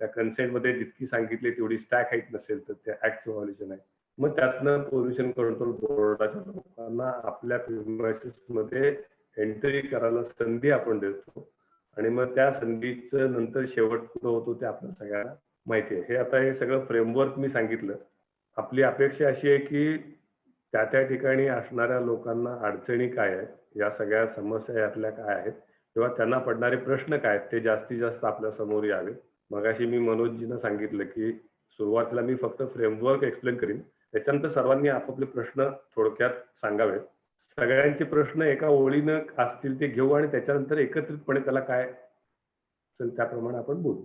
[SPEAKER 6] त्या कन्सेंटमध्ये जितकी सांगितली तेवढी स्टॅक हाईट नसेल तर त्या ऍक्टचं व्हायोलेशन आहे. मग त्यातनं पोल्युशन कंट्रोल बोर्डाच्या लोकांना आपल्या प्रिमायसेसमध्ये एंट्री करायला संधी आपण देतो आणि मग त्या संधीचं नंतर शेवट कुठं होतो ते आपल्याला सगळ्यांना माहिती आहे. हे आता हे सगळं फ्रेमवर्क मी सांगितलं. आपली अपेक्षा अशी आहे की त्या त्या ठिकाणी असणाऱ्या लोकांना अडचणी काय आहेत, या सगळ्या समस्या यातल्या काय आहेत किंवा त्यांना पडणारे प्रश्न काय आहेत ते जास्तीत जास्त आपल्या समोर यावे. मगाशी मी मनोजजींना सांगितलं की सुरुवातीला मी फक्त फ्रेमवर्क एक्सप्लेन करीन, त्याच्यानंतर सर्वांनी आपापले प्रश्न थोडक्यात सांगावेत. सगळ्यांचे प्रश्न एका ओळीनं असतील ते घेऊ आणि त्याच्यानंतर एकत्रितपणे त्याला काय असेल त्याप्रमाणे आपण बोलू.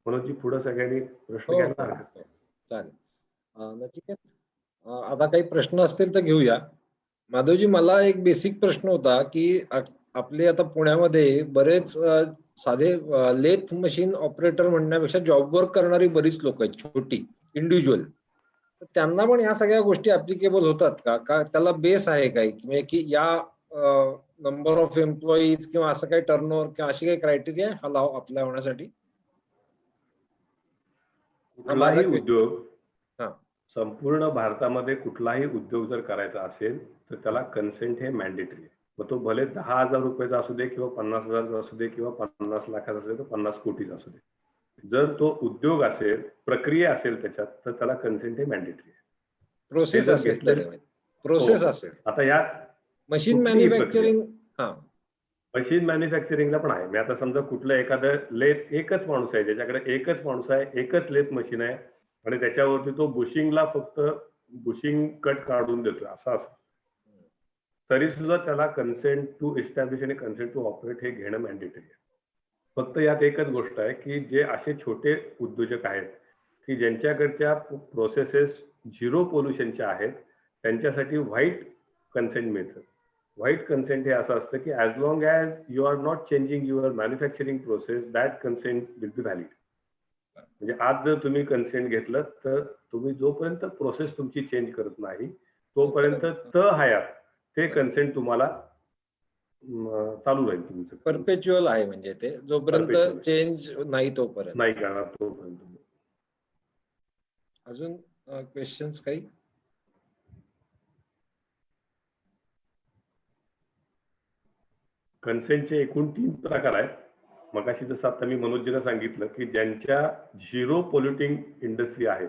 [SPEAKER 6] मनोजजी पुढे सगळ्यांनी प्रश्न घ्यायला हरकत नाही.
[SPEAKER 1] चालेल. नचिकेत, आता काही प्रश्न असतील तर घेऊया. माधवजी, मला एक बेसिक प्रश्न होता की आपले आता पुण्यामध्ये बरेच साधे लेथ मशीन ऑपरेटर म्हणण्यापेक्षा जॉब वर्क करणारी बरीच लोक आहेत, छोटी इंडिव्हिज्युअल. त्यांना पण या सगळ्या गोष्टी ऍप्लिकेबल होतात का? का त्याला बेस आहे काही म्हणजे की या नंबर ऑफ एम्प्लॉईज किंवा असं काही टर्नओव्हर किंवा अशी काही क्रायटेरिया अप्लाय होण्यासाठी?
[SPEAKER 6] कुठलाही उद्योग, संपूर्ण भारतामध्ये कुठलाही उद्योग जर करायचा असेल तर त्याला कन्सेंट हे मॅन्डेटरी आहे. मग तो भले 10,000 रुपयाचा असू दे किंवा 50,000 असू दे किंवा 50 लाखाचा असू दे तर 50 कोटीचा असू दे. जर तो उद्योग असेल, प्रक्रिया असेल त्याच्यात तर त्याला कन्सेंट हे मॅन्डेटरी आहे.
[SPEAKER 1] प्रोसेस असेल, प्रोसेस असेल.
[SPEAKER 6] आता यात
[SPEAKER 1] मशीन मॅन्युफॅक्चरिंग,
[SPEAKER 6] मशीन मॅन्युफॅक्चरिंगला पण आहे. मी आता समजा कुठलं एखादं लेथ, एकच माणूस आहे ज्याच्याकडे एकच माणूस आहे, एकच लेथ मशीन आहे आणि त्याच्यावरती तो बुशिंगला फक्त बुशिंग कट काढून देतो असं तरी सुद्धा त्याला कन्सेंट टू एस्टॅब्लिश आणि कन्सेंट टू ऑपरेट हे घेणं मॅन्डेटरी आहे. फक्त यात एकच गोष्ट आहे की जे असे छोटे उद्योजक आहेत की ज्यांच्याकडच्या प्रोसेसेस झिरो पोल्युशनच्या आहेत त्यांच्यासाठी व्हाईट कन्सेंट मिळतं. व्हाईट कन्सेंट हे असं असतं की as long as you are not changing your manufacturing process that consent will be valid. म्हणजे आज जर तुम्ही कन्सेंट घेतलं तर तुम्ही जोपर्यंत प्रोसेस तुमची चेंज करत नाही तोपर्यंत हयात ते कन्सेंट तुम्हाला चालू राहील. तुमचं
[SPEAKER 1] परपेच्युअल आहे म्हणजे ते जोपर्यंत चेंज नाही तोपर्यंत
[SPEAKER 6] नाही करणार तोपर्यंत.
[SPEAKER 1] अजून क्वेश्चन्स काही?
[SPEAKER 6] कन्सेंटचे एकूण 3 प्रकार आहेत. मगाशी जसं आता मी मनोजजीला सांगितलं की ज्यांच्या झिरो पोल्युटिंग इंडस्ट्री आहेत,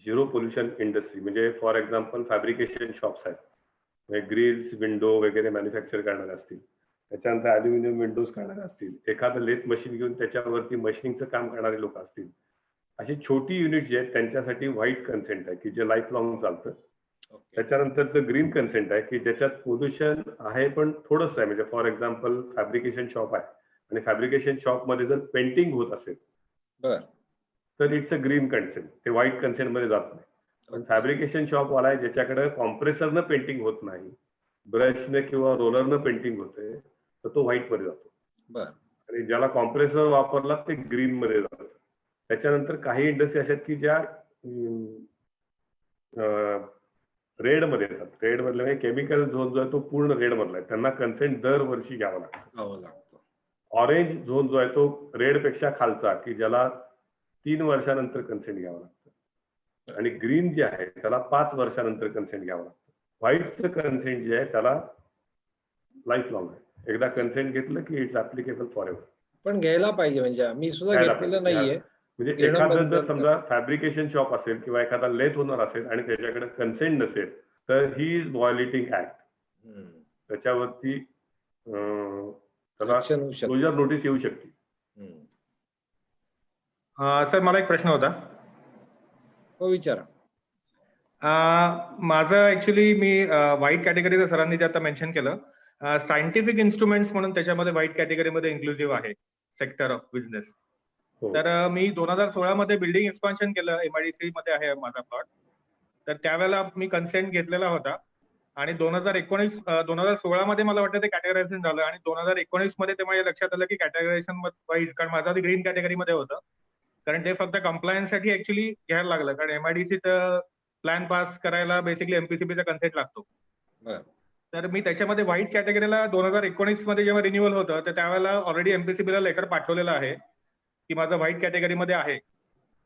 [SPEAKER 6] झिरो पोल्युशन इंडस्ट्री म्हणजे फॉर एक्झाम्पल फॅब्रिकेशन शॉप्स आहेत, म्हणजे ग्रिल्स, विंडो वगैरे मॅन्युफॅक्चर करणारे असतील, त्याच्यानंतर अल्युमिनियम विंडोज करणारे असतील, एखादं लेथ मशीन घेऊन त्याच्यावरती मशीनिंगचं काम करणारे लोक असतील, अशी छोटी युनिट जे आहेत त्यांच्यासाठी व्हाईट कन्सेंट आहे की जे लाईफ लॉंग चालतं. त्याच्यानंतरचं ग्रीन कन्सेंट आहे की ज्याच्यात पोल्युशन आहे पण थोडंसं आहे, म्हणजे फॉर एक्झाम्पल फॅब्रिकेशन शॉप आहे आणि फॅब्रिकेशन शॉप मध्ये जर पेंटिंग होत असेल तर इट्स अ ग्रीन कन्सेंट, ते व्हाईट कन्सेंट मध्ये जात नाही. पण फॅब्रिकेशन शॉप वाला आहे ज्याच्याकडे कॉम्प्रेसरनं पेंटिंग होत नाही, ब्रशने किंवा रोलरनं पेंटिंग होते तर तो व्हाईट मध्ये जातो. आणि ज्याला कॉम्प्रेसर वापरला ते ग्रीन मध्ये जातं. त्याच्यानंतर काही इंडस्ट्री अशा की ज्या रेड मध्ये येतात. रेड मधले केमिकल झोन जो आहे तो पूर्ण रेड मधला आहे, त्यांना कन्सेंट दरवर्षी घ्यावं लागतं. ऑरेंज झोन जो आहे तो रेड पेक्षा खालचा की ज्याला 3 वर्षानंतर कन्सेंट घ्यावं लागतं. आणि ग्रीन जे आहे त्याला 5 वर्षानंतर कन्सेंट घ्यावं लागतं. व्हाईटचं कन्सेंट जे आहे त्याला लाईफ लॉंग आहे. एकदा कन्सेंट घेतलं की इट्स ऍप्लिकेबल फॉर एव्हर.
[SPEAKER 1] पण घ्यायला पाहिजे म्हणजे मी सुद्धा घेतलेलं नाहीये.
[SPEAKER 6] म्हणजे एखादं जर समजा फॅब्रिकेशन शॉप असेल किंवा एखादा लेथ होणार असेल आणि त्याच्याकडे कन्सेंट नसेल तर ही इज व्हायोलेटिंग ऍक्ट. त्याच्यावरती त्याला क्लोजर नोटीस येऊ शकते.
[SPEAKER 7] सर मला एक प्रश्न होता.
[SPEAKER 1] हो विचारा.
[SPEAKER 7] माझं ऍक्च्युली मी व्हाईट कॅटेगरीचं सरांनी जे आता मेन्शन केलं, सायंटिफिक इन्स्ट्रुमेंट्स म्हणून त्याच्यामध्ये व्हाईट कॅटेगरीमध्ये इन्क्लुझिव्ह आहे सेक्टर ऑफ बिझनेस.
[SPEAKER 6] हो.
[SPEAKER 7] तर मी 2016 मध्ये बिल्डिंग एक्सपान्शन केलं, MIDC मध्ये आहे माझा प्लॉट. तर त्यावेळेला मी कन्सेंट घेतलेला होता आणि 2016 मध्ये मला वाटतं ते कॅटेगरायझेशन झालं आणि 2019 मध्ये ते माझ्या लक्षात आलं की कॅटेगरायझेशन वाईज, कारण माझं आधी ग्रीन कॅटेगरीमध्ये होतं, कारण ते फक्त compliance साठी ऍक्च्युली घ्यायला लागलं, कारण MIDCचं प्लॅन पास करायला बेसिकली MPCBचा कन्सेंट लागतो.
[SPEAKER 1] बरं.
[SPEAKER 7] तर मी त्याच्यामध्ये व्हाईट कॅटेगरीला 2019 मध्ये जेव्हा रिन्युअल होतं, तर त्यावेळेला ऑलरेडी MPCBला लेटर पाठवलेलं आहे की माझं व्हाईट कॅटेगरीमध्ये आहे.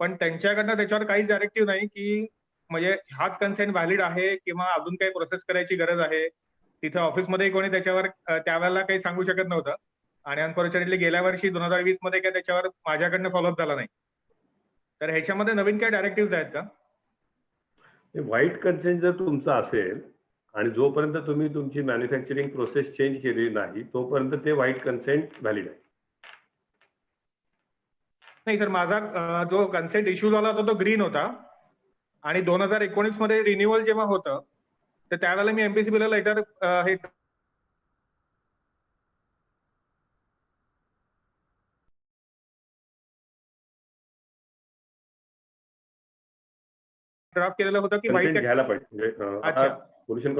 [SPEAKER 7] पण त्यांच्याकडनं त्याच्यावर काहीच डायरेक्टिव्ह नाही की म्हणजे हाच कन्सेंट व्हॅलिड आहे किंवा अजून काही प्रोसेस करायची गरज आहे. तिथे ऑफिसमध्ये कोणी त्याच्यावर त्यावेळेला काही सांगू शकत नव्हतं आणि अनफॉर्च्युनेटली गेल्या वर्षी 2020 मध्ये काय त्याच्यावर माझ्याकडनं फॉलोअप झाला नाही. तर ह्याच्यामध्ये नवीन काय डायरेक्टिव्ह आहेत का?
[SPEAKER 6] व्हाईट कन्सेंट जर तुमचा असेल आणि जोपर्यंत तुम्ही तुमची मॅन्युफॅक्चरिंग प्रोसेस चेंज केलेली नाही तोपर्यंत ते व्हाईट कन्सेंट व्हॅलिड आहे.
[SPEAKER 7] नाही सर, माझा जो कन्सेंट इश्यू झाला होता तो ग्रीन होता आणि 2019 मध्ये रिन्युअल जेव्हा होतं तर त्यावेळेला मी MPCBला लेटर हे ड्राफ्ट केलेलं होतं की
[SPEAKER 6] कन्सेंट
[SPEAKER 7] व्हाईट.
[SPEAKER 6] घ्यायला पाहिजे. म्हणजे आता
[SPEAKER 7] अच्छा.
[SPEAKER 6] पोल्युशन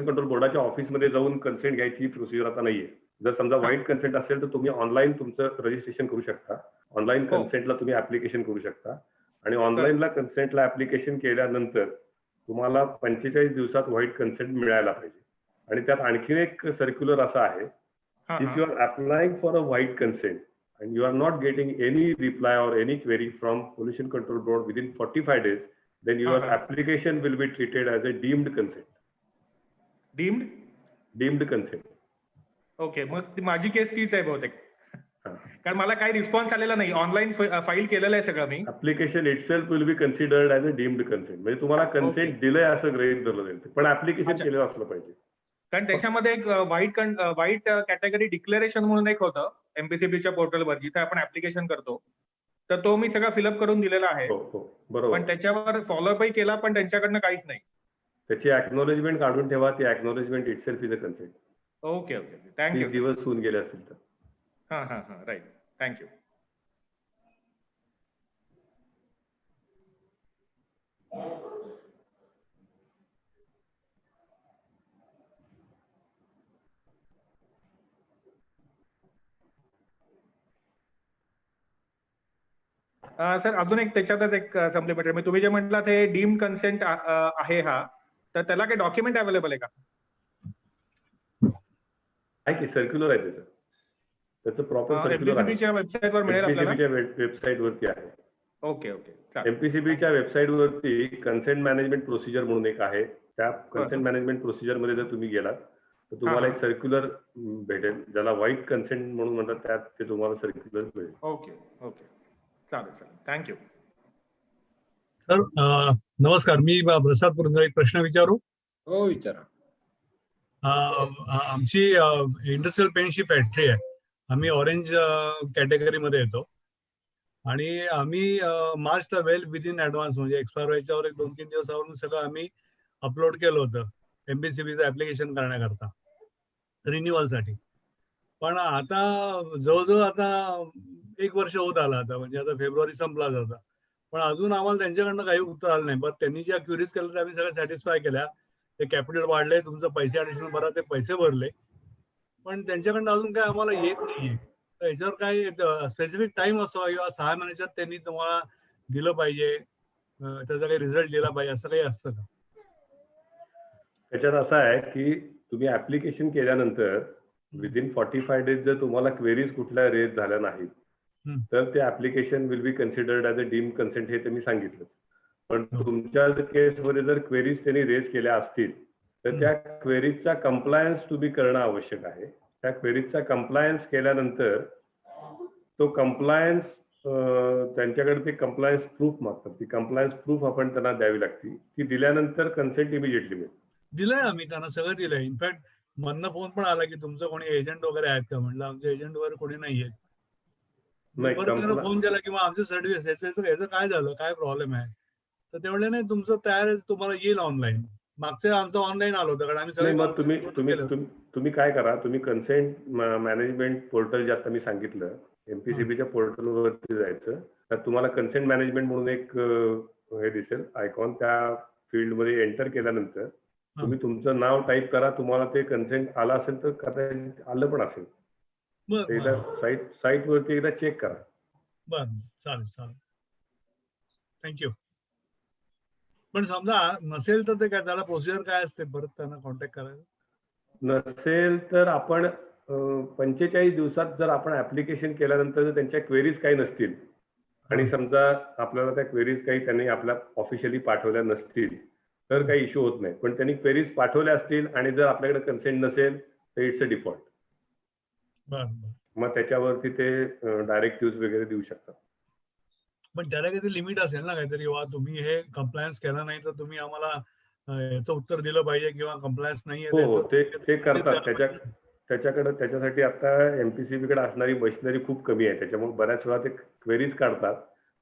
[SPEAKER 6] कंट्रोल बोर्डाच्या ऑफिसमध्ये जाऊन कन्सेंट घ्यायची प्रोसिजर आता नाहीये. जर समजा व्हाईट कन्सेंट असेल तर तुम्ही ऑनलाईन तुमचं रजिस्ट्रेशन करू शकता. ऑनलाईन
[SPEAKER 7] हो.
[SPEAKER 6] कन्सेंटला तुम्ही ऍप्लिकेशन करू शकता आणि ऑनलाईनला कन्सेंटला ऍप्लिकेशन केल्यानंतर तुम्हाला 45 दिवसात व्हाईट कन्सेंट मिळायला पाहिजे. आणि त्यात आणखीन एक सर्क्युलर असा आहे, if you are applying for a white consent and you are not getting any reply or any query from Pollution Control Board within 45 days, then your application will be treated as a deemed consent. Deemed consent.
[SPEAKER 7] Okay, मग माझी केस तीच आहे बहुतेक, कारण मला काही response आलेला नाही. ऑनलाईन फाईल केलेलं आहे सगळं मी.
[SPEAKER 6] Application itself will be considered as a deemed consent. म्हणजे तुम्हाला कन्सेंट दिलंय असं गृहीत धरलं जाईल, पण ऍप्लिकेशन केलेलं असलं पाहिजे.
[SPEAKER 7] कारण त्याच्यामध्ये एक व्हाईट कॅटेगरी डिक्लेरेशन म्हणून एक होतं MPCBच्या पोर्टलवर, जिथे आपण ऍप्लिकेशन करतो. तर तो मी सगळा फिलअप करून दिलेला आहे.
[SPEAKER 6] हो, बरोबर.
[SPEAKER 7] पण त्याच्यावर फॉलोअपही केला पण त्यांच्याकडनं काहीच नाही.
[SPEAKER 6] त्याची अॅक्नॉलेजमेंट काढून ठेवा. ती acknowledgement itself is a consent.
[SPEAKER 7] Okay, thank you.
[SPEAKER 6] दिवस होऊन गेले असतील तर.
[SPEAKER 7] हां, राईट. थँक्यू. सर, अजून एक त्याच्यातच एक सप्लिमेंटरी, तुम्ही जे म्हटलं ते डीम कन्सेंट आहे हा, तर त्याला काही डॉक्युमेंट अवेलेबल आहे का?
[SPEAKER 6] आहे की सर्क्युलर आहे त्याचं प्रॉपर सर्क्युलर आहे.
[SPEAKER 7] MPCBच्या वेबसाईटवर मिळेल आपल्याला?
[SPEAKER 6] MPCBच्या वेबसाईट वरती आहे.
[SPEAKER 7] ओके.
[SPEAKER 6] MPCBच्या वेबसाईट वरती कन्सेंट मॅनेजमेंट प्रोसिजर म्हणून एक आहे. त्या कन्सेंट मॅनेजमेंट प्रोसिजर मध्ये जर तुम्ही गेलात तर तुम्हाला एक सर्क्युलर भेटेल, ज्याला व्हाईट कन्सेंट म्हणून म्हणतात. त्यात ते तुम्हाला सर्क्युलर मिळेल.
[SPEAKER 7] ओके. चालेल. थँक्यू.
[SPEAKER 8] सर नमस्कार, मी प्रसाद पुरंदरे. एक प्रश्न विचारू?
[SPEAKER 1] हो, विचारा.
[SPEAKER 8] आमची इंडस्ट्रियल पेंटची फॅक्टरी आहे. आम्ही ऑरेंज कॅटेगरीमध्ये येतो आणि आम्ही मार्च वेल विदिन ऍडव्हान्स, म्हणजे एक्सपायर व्हायच्यावर 2-3 दिवसावरून सगळं आम्ही अपलोड केलं होतं MPCBचं ऍप्लिकेशन करण्याकरता रिन्युअलसाठी. पण आता जवळजवळ आता 1 वर्ष होत आलं आता, म्हणजे आता फेब्रुवारी संपला जाता, पण अजून आम्हाला त्यांच्याकडनं काही उत्तर आलं नाही. पण त्यांनी ज्या क्युरीज केल्या आम्ही सगळ्या सॅटिस्फाय केल्या. ते कॅपिटल वाढले, तुमचं पैसे ऍडिशनल भरा, ते पैसे भरले, पण त्यांच्याकडनं अजून काय आम्हाला येत नाहीये. तर याच्यावर काय स्पेसिफिक टाइम असतो किंवा 6 महिन्याच्यात त्यांनी तुम्हाला दिलं पाहिजे, त्याचा काही रिझल्ट दिला पाहिजे, असं काही असतं का?
[SPEAKER 6] त्याच्यात असं आहे की तुम्ही ऍप्लिकेशन केल्यानंतर विदिन 45 डेज जर तुम्हाला क्वेरीज कुठल्या रेज झाल्या नाहीत तर ते application will be considered as a dim consent, हे त्यांनी सांगितलं. पण तुमच्या केसमध्ये जर क्वेरीज त्यांनी रेज केल्या असतील तर त्या क्वेरीजचा कंप्लायन्स तुम्ही करणं आवश्यक आहे. त्या क्वेरीजचा कंप्लायन्स केल्यानंतर तो कंप्लायन्स त्यांच्याकडे ते कंप्लायन्स प्रूफ मागतात. ती कंप्लायन्स प्रूफ आपण त्यांना द्यावी लागते. ती दिल्यानंतर कन्सेंट इमिजिएटली मिळेल.
[SPEAKER 8] दिलंय आम्ही त्यांना, सगळं दिलंय. इनफॅक्ट मधनं फोन पण आला की तुमचं कोणी एजंट वगैरे आहेत का? म्हटलं आमचे एजंट वगैरे कोणी नाहीये. परत त्यांना फोन केला की मग आमचं सर्व्हिस याचं काय झालं, काय प्रॉब्लेम आहे? तर ते म्हणले नाही, तुमचं तयार आहे, तुम्हाला येईल ऑनलाईन. मागचं आमचं ऑनलाईन आलं होतं कारण आम्ही
[SPEAKER 6] नाही,
[SPEAKER 8] सगळे
[SPEAKER 6] मग तुम्ही तुम्ही तुम्ही तुम्ही काय करा, तुम्ही कन्सेंट मॅनेजमेंट पोर्टल जे आता मी सांगितलं एमपीसीबीच्या पोर्टलवरती जायचं, तर तुम्हाला कन्सेंट मॅनेजमेंट म्हणून एक हे दिसेल आयकॉन. त्या फील्डमध्ये एंटर केल्यानंतर तुम्ही तुमचं नाव टाईप करा, तुम्हाला ते कन्सेंट आलं असेल तर कदाचित आलं पण असेल, ते एकदा साईटवरती एकदा चेक करा.
[SPEAKER 8] बरं, चालेल चालेल, थँक्यू. पण समजा नसेल तर ते काय, त्याला प्रोसिजर काय असते परत त्यांना कॉन्टॅक्ट करायला?
[SPEAKER 6] नसेल तर आपण 45 दिवसात जर आपण ऍप्लिकेशन केल्यानंतर जर त्यांच्या क्वेरीज काही नसतील आणि समजा आपल्याला त्या क्वेरीज काही त्यांनी आपल्या ऑफिशियली पाठवल्या नसतील तर काही इश्यू होत नाही. पण त्यांनी क्वेरीज पाठवल्या असतील आणि जर आपल्याकडे कन्सेंट नसेल तर इट्स अ डिफॉल्ट. मग त्याच्यावरती ते डायरेक्टिव्ह वगैरे देऊ शकतात.
[SPEAKER 8] पण त्याला काहीतरी लिमिट असेल ना काहीतरी, वा तुम्ही हे कंप्लायन्स केला नाही तर तुम्ही आम्हाला याचं उत्तर दिलं पाहिजे किंवा कंप्लायन्स नाहीये.
[SPEAKER 6] हो, ते करतात. त्याच्याकडे त्याच्यासाठी आता एमपीसीबीकडे असणारी मशिनरी खूप कमी आहे, त्याच्यामुळे बऱ्याच वेळा ते क्वेरीज काढतात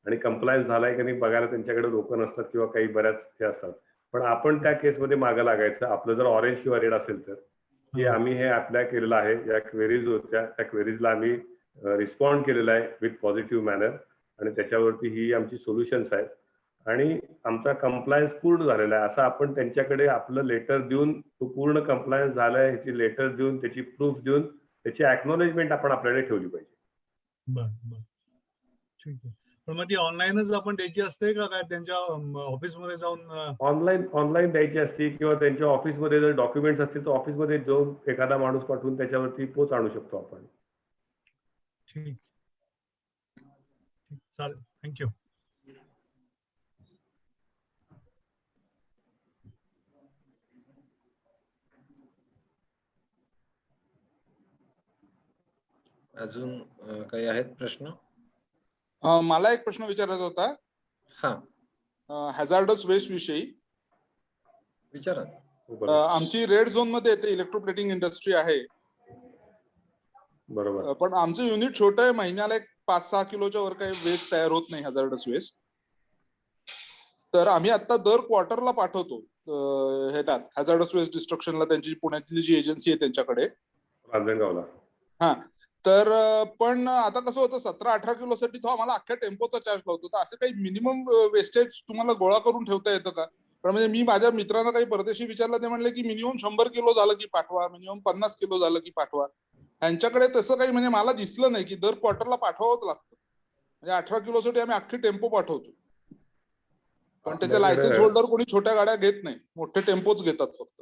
[SPEAKER 6] आणि कंप्लायन्स झालाय की नाही बघायला त्यांच्याकडे लोक नसतात किंवा काही बऱ्याच हे असतात. पण आपण त्या केसमध्ये मागं लागायचं. आपलं जर ऑरेंज किंवा रेड असेल तर की आम्ही हे अप्लाय केलेलं आहे, या क्वेरीज होत्या त्या क्वेरीजला आम्ही रिस्पॉन्ड केलेला आहे विथ पॉझिटिव्ह मॅनर आणि त्याच्यावरती ही आमची सोल्युशन्स आहेत आणि आमचा कंप्लायन्स पूर्ण झालेला आहे असं आपण त्यांच्याकडे आपलं लेटर देऊन, तो पूर्ण कंप्लायन्स झालाय ह्याची लेटर देऊन, त्याची प्रूफ देऊन, त्याची एक्नॉलेजमेंट आपण आपल्याकडे ठेवली पाहिजे.
[SPEAKER 8] बरं, ठीक आहे. पण मग ती ऑनलाईनच आपण द्यायची असते का काय त्यांच्या ऑफिसमध्ये जाऊन?
[SPEAKER 6] ऑनलाईन द्यायची असते किंवा त्यांच्या ऑफिसमध्ये जर डॉक्युमेंट्स असतील तर ऑफिसमध्ये जाऊन एखादा माणूस पाठवून त्याच्यावरती पोच आणू शकतो आपण.
[SPEAKER 8] ठीक, चालेल, थँक्यू.
[SPEAKER 1] अजून काही आहेत प्रश्न?
[SPEAKER 9] मला एक प्रश्न विचारायचा होता.
[SPEAKER 1] हा,
[SPEAKER 9] हॅझार्डस वेस्ट विषयी.
[SPEAKER 1] विचारा.
[SPEAKER 9] आमची रेड झोन मध्ये येते, इलेक्ट्रोप्लेटिंग इंडस्ट्री आहे.
[SPEAKER 6] बरोबर.
[SPEAKER 9] पण आमचं युनिट छोटं आहे, महिन्याला एक 5-6 किलोच्या वर काही वेस्ट तयार होत नाही, हॅझार्डस वेस्ट. तर आम्ही आता दर क्वार्टरला पाठवतो हॅझार्डस वेस्ट डिस्ट्रक्शनला, त्यांची पुण्यातली जी एजन्सी आहे त्यांच्याकडे,
[SPEAKER 6] रांजणगावला.
[SPEAKER 9] हा. तर पण आता कसं होतं, 17-18 किलोसाठी तो आम्हाला अख्ख्या टेम्पोचा चार्ज लावतो. तर असं काही मिनिमम वेस्टेज तुम्हाला गोळा करून ठेवता येतं का? पण म्हणजे मी माझ्या मित्रांना काही परदेशी विचारलं, ते म्हणले की मिनिमम 100 किलो झालं की पाठवा, मिनिमम 50 किलो झालं की पाठवा. त्यांच्याकडे तसं काही म्हणजे मला दिसलं नाही की दर क्वार्टरला पाठवावंच लागतं. म्हणजे 18 किलोसाठी आम्ही अख्खी टेम्पो पाठवतो. पण त्याचे लायसन्स होल्डर कोणी छोट्या गाड्या घेत नाही, मोठे टेम्पोच घेतात फक्त.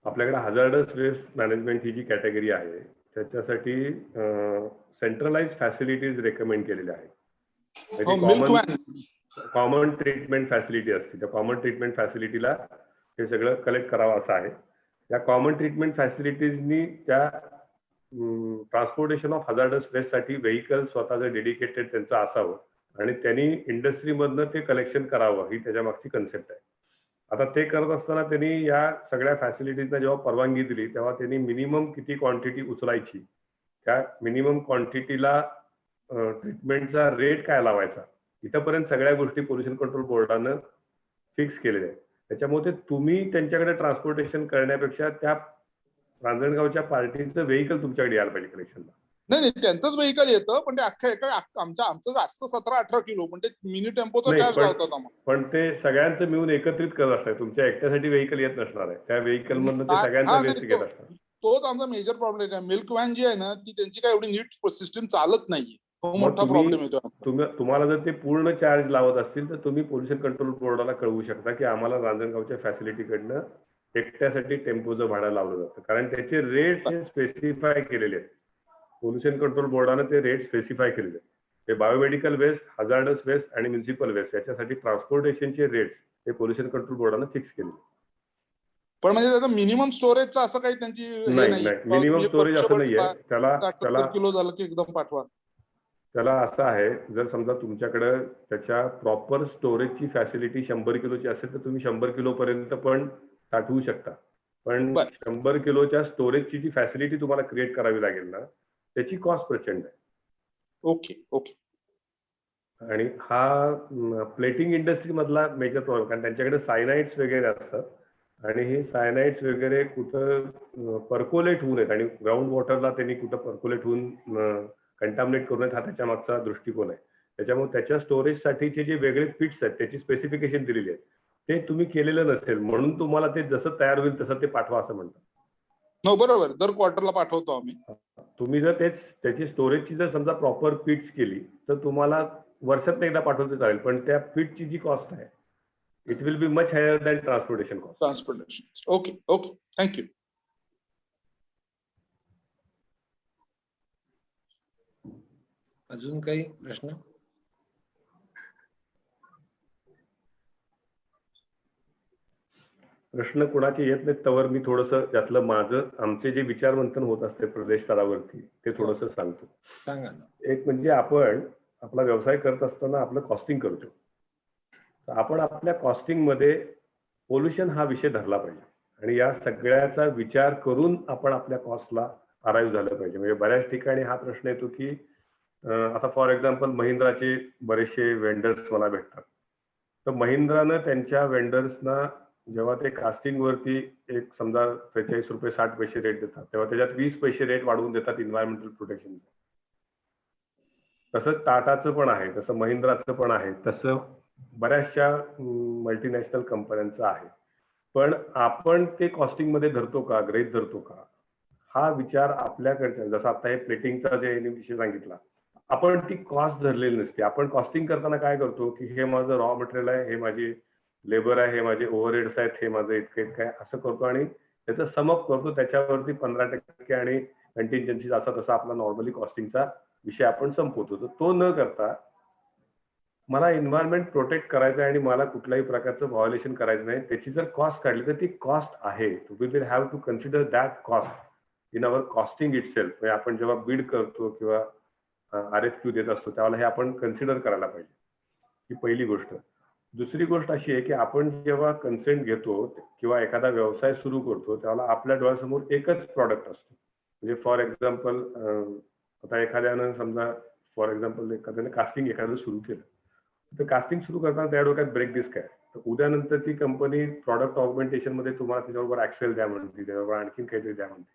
[SPEAKER 6] आपल्याकडे हॅझार्डस वेस्ट मॅनेजमेंट ही जी कॅटेगरी आहे त्याच्यासाठी सेंट्रलाइज फॅसिलिटीज रेकमेंड केलेल्या आहेत. कॉमन ट्रीटमेंट फॅसिलिटी असते, त्या कॉमन ट्रीटमेंट फॅसिलिटीला हे सगळं कलेक्ट करावं असं आहे. या कॉमन ट्रीटमेंट फॅसिलिटीजनी त्या ट्रान्सपोर्टेशन ऑफ हॅझार्डस वेस्टसाठी व्हेकल स्वतःचं डेडिकेटेड त्यांचं असावं आणि त्यांनी इंडस्ट्रीमधनं ते कलेक्शन करावं, ही त्याच्या मागची कन्सेप्ट आहे. आता ते करत असताना त्यांनी या सगळ्या फॅसिलिटीजना जेव्हा परवानगी दिली तेव्हा त्यांनी मिनिमम किती क्वांटिटी उचलायची, त्या मिनिमम क्वांटिटीला ट्रीटमेंटचा रेट काय लावायचा, इथंपर्यंत सगळ्या गोष्टी पोल्युशन कंट्रोल बोर्डानं फिक्स केलेल्या आहेत. त्याच्यामुळे तुम्ही त्यांच्याकडे ट्रान्सपोर्टेशन करण्यापेक्षा त्या रांजणगावच्या पार्टीचं व्हेकल तुमच्याकडे यायला पाहिजे कलेक्शनला.
[SPEAKER 9] नाही, त्यांचंच व्हेकल येतं, पण ते अख्खं आमचं जास्त 17-18 किलो, पण ते मिनी टेम्पोचा चार्ज लावतात आम्हाला.
[SPEAKER 6] पण ते सगळ्यांचं मिळून एकत्रित करत असतात, तुमच्या एकट्यासाठी व्हेकल येत नसणार आहे, त्या व्हेकल मधनं ते सगळ्यांचा वेस्ट घेत असतात.
[SPEAKER 9] तोच आमचा मेजर प्रॉब्लेम आहे. मिल्क व्हॅन जी आहे ना, ती त्यांची काय एवढी नीट सिस्टीम चालत नाहीये, मोठा प्रॉब्लेम येतो.
[SPEAKER 6] तुम्हाला जर ते पूर्ण चार्ज लावत असतील तर तुम्ही पोल्युशन कंट्रोल बोर्डाला कळवू शकता की आम्हाला रांजणगावच्या फॅसिलिटीकडनं एकट्यासाठी टेम्पोचं भाडं लावलं जातं, कारण त्याचे रेट्स हे स्पेसिफाय केलेले आहेत. पोल्युशन कंट्रोल बोर्डाने ते रेट स्पेसिफाय केलेले आहेत. ते बायोमेडिकल वेस्ट, हॅझार्डस वेस्ट आणि म्युनिसिपल वेस्ट याच्यासाठी ट्रान्सपोर्टेशनचे रेट्स हे पोल्युशन कंट्रोल बोर्डाने फिक्स केले.
[SPEAKER 9] पण म्हणजे त्याचा मिनिमम स्टोरेजचा असं काही त्यांची
[SPEAKER 6] नाही, मिनिमम स्टोरेज असं नाहीये. त्याला
[SPEAKER 9] किलो झालं की एकदम पाठवा.
[SPEAKER 6] त्याला असं आहे, जर समजा तुमच्याकडे त्याच्या प्रॉपर स्टोरेजची फॅसिलिटी 100 किलोची असेल तर तुम्ही 100 किलो पर्यंत पण साठवू शकता. पण 100 किलोच्या स्टोरेजची जी फॅसिलिटी तुम्हाला क्रिएट करावी लागेल ना, त्याची कॉस्ट प्रचंड आहे.
[SPEAKER 9] ओके.
[SPEAKER 6] आणि हा प्लेटिंग इंडस्ट्री मधला मेजर प्रॉब्लेम, कारण त्यांच्याकडे सायनाइड्स वगैरे असतात आणि हे सायनाइड्स वगैरे कुठं पर्कोलेट होऊ नयेत आणि ग्राउंड वॉटरला त्यांनी कुठं पर्कोलेट होऊन कंटामिनेट करू नयेत, हा त्याच्या मागचा दृष्टिकोन आहे. त्याच्यामुळे त्याच्या स्टोरेजसाठीचे जे वेगळे पिट्स आहेत त्याची स्पेसिफिकेशन दिलेली आहे, ते तुम्ही केलेलं नसेल म्हणून तुम्हाला ते जसं तयार होईल तसं ते पाठवा असं म्हणतात.
[SPEAKER 9] हो बरोबर, दर क्वार्टरला पाठवतो आम्ही.
[SPEAKER 6] तुम्ही जर त्याची स्टोरेजची जर समजा प्रॉपर पिट्स केली तर तुम्हाला वर्षात एकदा पाठवते चालेल, पण त्या पिटची जी कॉस्ट आहे it will be much higher than transportation cost.
[SPEAKER 9] Transportation. Okay okay, thank you.
[SPEAKER 1] अजून काही प्रश्न?
[SPEAKER 6] प्रश्न कुणाचे येत नाहीत तवर मी थोडंसं त्यातलं माझं आमचे जे विचार मंथन होत असते प्रदेश स्तरावरती ते थोडंसं सांगतो.
[SPEAKER 1] सांगा ना.
[SPEAKER 6] एक म्हणजे आपण आपला व्यवसाय करत असताना आपलं कॉस्टिंग करतो, तर आपण आपल्या कॉस्टिंग मध्ये पोल्युशन हा विषय धरला पाहिजे आणि या सगळ्याचा विचार करून आपण आपल्या कॉस्टला अराईव्ह झालं पाहिजे. म्हणजे बऱ्याच ठिकाणी हा प्रश्न येतो की आता फॉर एक्झाम्पल महिंद्राचे बरेचसे वेंडर्स मला भेटतात, तर महिंद्रानं त्यांच्या वेंडर्सना जेव्हा ते कास्टिंग वरती एक समजा 43 रुपये 60 पैसे रेट देतात तेव्हा त्याच्यात 20 पैसे रेट वाढवून देतात एन्व्हायरमेंटल प्रोटेक्शन. तसंच टाटाचं पण आहे, तसं महिंद्राचं पण आहे, तसं बऱ्याचशा मल्टीनॅशनल कंपन्यांचं आहे. पण आपण ते कॉस्टिंग मध्ये धरतो का, गृहीत धरतो का, हा विचार आपल्याकडच्या, जसं आता हे प्लेटिंगचा जे विषय सांगितला, आपण ती कॉस्ट धरलेली नसते. आपण कॉस्टिंग करताना काय करतो की हे माझं रॉ मटेरियल आहे, हे माझी लेबर आहे, हे माझे ओव्हरहेड्स आहेत, हे माझं इतकं इतकं आहे असं करतो आणि त्याचं समअप करतो, त्याच्यावरती 15% आणि कंटिन्जन्सी असा तसा आपला नॉर्मली कॉस्टिंगचा विषय आपण संपवतो. तर तो न करता मला एन्व्हायरमेंट प्रोटेक्ट करायचं आहे आणि मला कुठल्याही प्रकारचं व्हायोलेशन करायचं नाही, त्याची जर कॉस्ट काढली तर ती कॉस्ट आहे. We will have to consider that cost in our costing itself. म्हणजे आपण जेव्हा बीड करतो किंवा RFQ देत असतो त्यावेळेला हे आपण कन्सिडर करायला पाहिजे, ही पहिली गोष्ट. दुसरी गोष्ट अशी आहे की आपण जेव्हा कन्सेंट घेतो किंवा एखादा व्यवसाय सुरू करतो त्यावेळेला आपल्या डोळ्यासमोर एकच प्रॉडक्ट असतो. म्हणजे फॉर एक्झाम्पल आता एखाद्यानं समजा फॉर एक्झाम्पल एखाद्याने कास्टिंग एखादं सुरू केलं, तर कास्टिंग सुरू करताना त्या डोक्यात ब्रेक दिस काय, तर उद्यानंतर ती कंपनी प्रॉडक्ट ऑगमेंटेशन मध्ये तुम्हाला त्याच्याबरोबर ऍक्सेल द्या म्हणते, त्याच्याबरोबर आणखीन काहीतरी द्या म्हणते.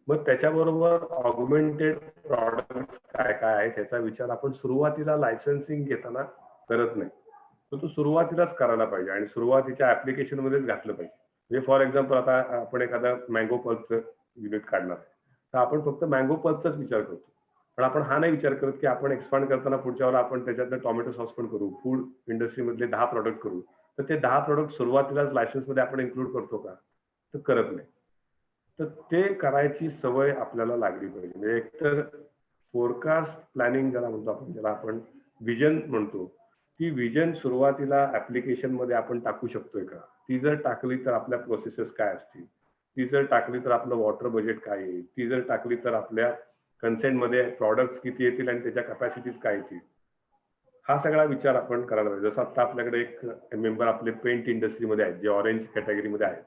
[SPEAKER 6] मग त्याच्याबरोबर ऑगमेंटेड प्रॉडक्ट काय काय आहे त्याचा विचार आपण सुरुवातीला लायसन्सिंग घेताना करत नाही, तर तो सुरुवातीलाच करायला पाहिजे आणि सुरुवातीच्या ऍप्लिकेशन मध्येच घातलं पाहिजे. म्हणजे फॉर एक्झाम्पल आता आपण एखादा मँगो पल्पचं युनिट काढणार आहे, तर आपण फक्त मँगो पल्पचाच विचार करतो, पण आपण हा नाही विचार करत की आपण एक्सपांड करताना पुढच्या वेळेला आपण त्याच्यातनं टोमॅटो सॉस पण करू, फूड इंडस्ट्रीमधले 10 प्रॉडक्ट करू, तर ते 10 प्रॉडक्ट सुरुवातीलाच लायसन्स मध्ये आपण इन्क्लूड करतो का, तर करत नाही. तर ते करायची सवय आपल्याला लागली पाहिजे. म्हणजे एकतर फोरकास्ट प्लॅनिंग ज्याला म्हणतो आपण, ज्याला आपण विजन म्हणतो, ती विजन सुरुवातीला ऍप्लिकेशन मध्ये आपण टाकू शकतोय का, ती जर टाकली तर आपल्या प्रोसेसेस काय असतील, ती जर टाकली तर आपलं वॉटर बजेट काय येईल, ती जर टाकली तर आपल्या कन्सेंट मध्ये प्रॉडक्ट किती येतील आणि त्याच्या कॅपॅसिटीज काय येतील, हा सगळा विचार आपण करायला पाहिजे. जसं आता आपल्याकडे एक मेंबर आपले पेंट इंडस्ट्रीमध्ये आहेत जे ऑरेंज कॅटेगरीमध्ये आहेत,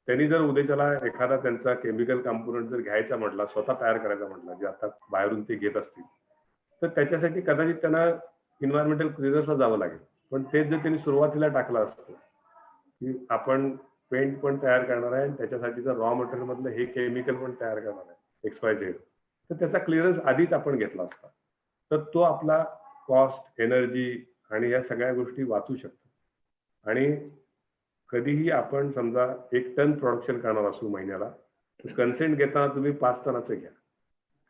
[SPEAKER 6] त्यांनी जर उद्याच्याला एखादा त्यांचा केमिकल कॉम्पोनंट जर घ्यायचा म्हटला, स्वतः तयार करायचा म्हटला, जे आता बाहेरून ते घेत असतील, तर त्याच्यासाठी कदाचित त्यांना इन्व्हायरमेंटल क्लिअरन्सला जावं लागेल. पण तेच जर त्यांनी सुरुवातीला टाकलं असतं की आपण पेंट पण तयार करणार आहे आणि त्याच्यासाठी जर रॉ मटेरियल मधलं हे केमिकल पण तयार करणार आहे XYZ, तर त्याचा क्लिअरन्स आधीच आपण घेतला असता, तर तो आपला कॉस्ट, एनर्जी आणि या सगळ्या गोष्टी वाचू शकतात. आणि कधीही आपण समजा 1 टन प्रोडक्शन करणार असू महिन्याला, तर कन्सेंट घेताना तुम्ही 5 टनाचं घ्या,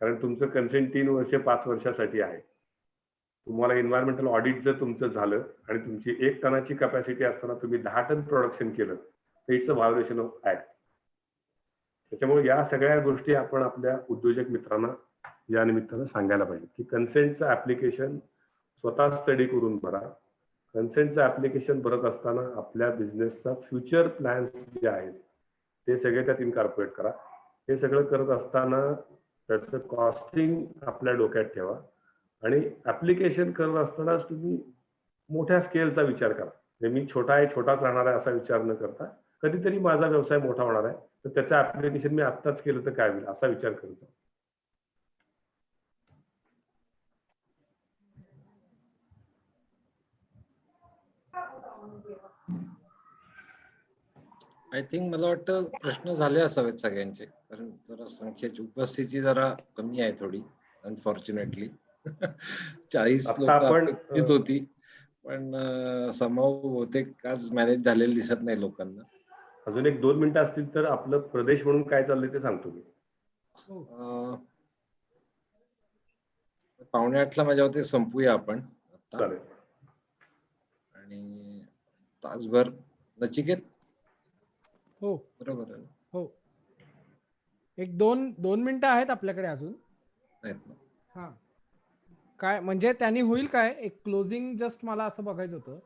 [SPEAKER 6] कारण तुमचं कन्सेंट 3 वर्ष 5 वर्षासाठी आहे. तुम्हाला एन्व्हायरमेंटल ऑडिट जर तुमचं झालं आणि तुमची 1 टनाची कॅपॅसिटी असताना तुम्ही 10 टन प्रोडक्शन केलं, तर it's a violation of act. त्याच्यामुळे या सगळ्या गोष्टी आपण आपल्या उद्योजक मित्रांना या निमित्तानं सांगायला पाहिजे की कन्सेंटचं ऍप्लिकेशन स्वतः स्टडी करून भरा. कन्सेंटचं ऍप्लिकेशन भरत असताना आपल्या बिझनेसचा फ्युचर प्लॅन जे आहेत ते सगळे त्यात इनकॉर्पोरेट करा. हे सगळं करत असताना त्याचं कॉस्टिंग आपल्या डोक्यात ठेवा आणि ऍप्लिकेशन करत असतानाच तुम्ही मोठ्या स्केलचा विचार करा. मी छोटा आहे, छोटाच राहणार आहे असा विचार न करता कधीतरी माझा व्यवसाय मोठा होणार आहे, तर त्याचं ऍप्लिकेशन मी आत्ताच केलं तर काय होईल असा विचार करतो.
[SPEAKER 1] आय थिंक मला वाटतं प्रश्न झाले असावेत सगळ्यांचे, कारण जरा संख्येची उपस्थिती जरा कमी आहे थोडी, अनफॉर्च्युनेटली. 40
[SPEAKER 6] आता
[SPEAKER 1] लोक
[SPEAKER 6] आपण,
[SPEAKER 1] अपेक्षित होती, पण समाव बहुतेक आज मॅनेज झालेलं दिसत नाही लोकांना.
[SPEAKER 6] अजून एक 2 मिनिटं असतील तर आपलं प्रदेश म्हणून काय चाललंय ते सांगतो मी.
[SPEAKER 1] 7:45 माझ्या मते संपूया आपण आता.
[SPEAKER 6] चालेल.
[SPEAKER 1] आणि तासभर नचिकेत.
[SPEAKER 2] हो
[SPEAKER 1] बरोबर आहे ना?
[SPEAKER 2] हो, एक 2 मिनिटं आहेत आपल्याकडे अजून.
[SPEAKER 1] आहेत ना?
[SPEAKER 2] हा, काय म्हणजे त्यांनी होईल काय, एक क्लोजिंग जस्ट मला असं बघायचं होतं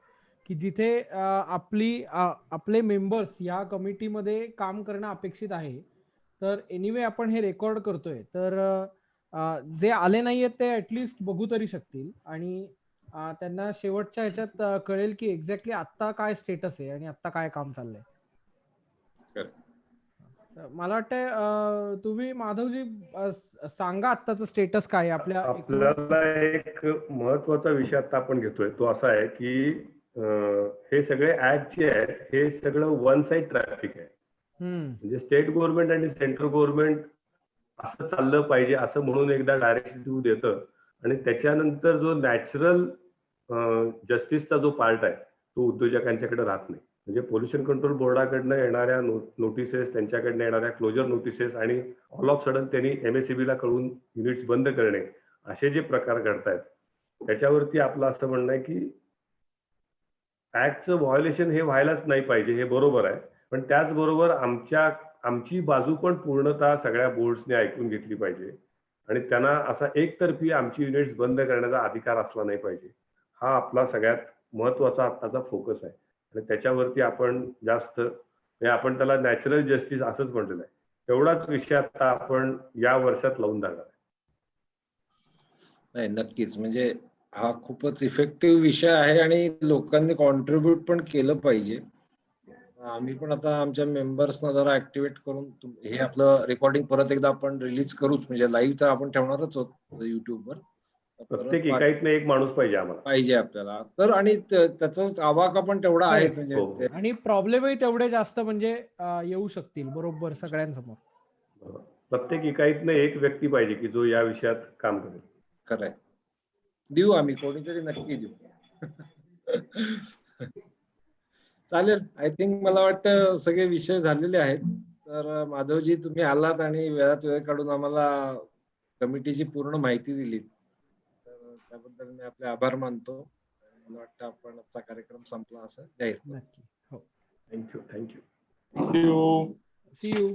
[SPEAKER 2] की जिथे आपले मेंबर्स या कमिटीमध्ये काम करणं अपेक्षित आहे, तर एनिवे आपण हे रेकॉर्ड करतोय, तर जे आले नाहीयेत ते ऍटलिस्ट बघू तरी शकतील आणि त्यांना शेवटच्या ह्याच्यात कळेल की एक्झॅक्टली आत्ता काय स्टेटस आहे आणि आत्ता काय काम चाललंय. मला वाटतंय तुम्ही माधवजी सांगा आत्ताचं स्टेटस काय आहे आपल्या.
[SPEAKER 6] आपल्याला एक महत्वाचा विषय आता आपण घेतोय तो असा आहे की हे सगळे ऍड जे आहेत हे सगळं वन साइड ट्रॅफिक आहे. म्हणजे स्टेट गव्हर्नमेंट आणि सेंट्रल गव्हर्नमेंट असं चाललं पाहिजे असं म्हणून एकदा डायरेक्टिव्ह देतं आणि त्याच्यानंतर जो नॅचरल जस्टिसचा जो पार्ट आहे तो उद्योजकांच्याकडे राहत नाही. म्हणजे पोल्युशन कंट्रोल बोर्डाकडनं येणाऱ्या नोटिसेस, त्यांच्याकडनं येणाऱ्या क्लोजर नोटिसेस आणि ऑल ऑफ सडन त्यांनी MSEB ला कळून युनिट्स बंद करणे असे जे प्रकार घडतायत त्याच्यावरती आपलं असं म्हणणं आहे की ऍक्टचं व्हायोलेशन हे व्हायलाच नाही पाहिजे, हे बरोबर आहे. पण त्याचबरोबर आमची बाजू पण पूर्णतः सगळ्या बोर्ड्सने ऐकून घेतली पाहिजे आणि त्यांना असा एकतर्फी आमची युनिट्स बंद करण्याचा अधिकार असला नाही पाहिजे. हा आपला सगळ्यात महत्वाचा आत्ताचा फोकस आहे आणि त्याच्यावरती आपण जास्त आपण त्याला नॅचरल जस्टिस असंच म्हटलेलं आहे. तेवढाच विषय आता आपण या वर्षात लावून धरणार आहे.
[SPEAKER 1] नाही, नक्कीच. म्हणजे हा खूपच इफेक्टिव्ह विषय आहे आणि लोकांनी कॉन्ट्रीब्युट पण केलं पाहिजे. आम्ही पण आता आमच्या मेंबर्सना जरा ऍक्टिव्हेट करून हे आपलं रेकॉर्डिंग परत एकदा आपण रिलीज करूच. म्हणजे लाईव्ह तर आपण ठेवणारच आहोत युट्यूबवर.
[SPEAKER 6] प्रत्येक एकाईतनं एक माणूस पाहिजे आम्हाला.
[SPEAKER 1] पाहिजे आपल्याला तर, आणि त्याचा आवाका पण तेवढा आहेच.
[SPEAKER 6] हो.
[SPEAKER 1] म्हणजे
[SPEAKER 2] आणि प्रॉब्लेमही तेवढे जास्त म्हणजे येऊ शकतील बरोबर सगळ्यांसमोर.
[SPEAKER 6] प्रत्येक इकाईतनं एक व्यक्ती पाहिजे की जो या विषयात काम करेल.
[SPEAKER 1] खरंय, देऊ आम्ही, कोणीतरी नक्की देऊ. चालेल. आय थिंक मला वाटतं सगळे विषय झालेले आहेत. तर माधवजी तुम्ही आलात आणि वेळात वेळ काढून आम्हाला कमिटीची पूर्ण माहिती दिली, तर त्याबद्दल मी आपले आभार मानतो. मला वाटतं आपण आजचा कार्यक्रम संपला असं जाहीर.
[SPEAKER 2] नक्की. हो,
[SPEAKER 6] थँक्यू.
[SPEAKER 9] C you.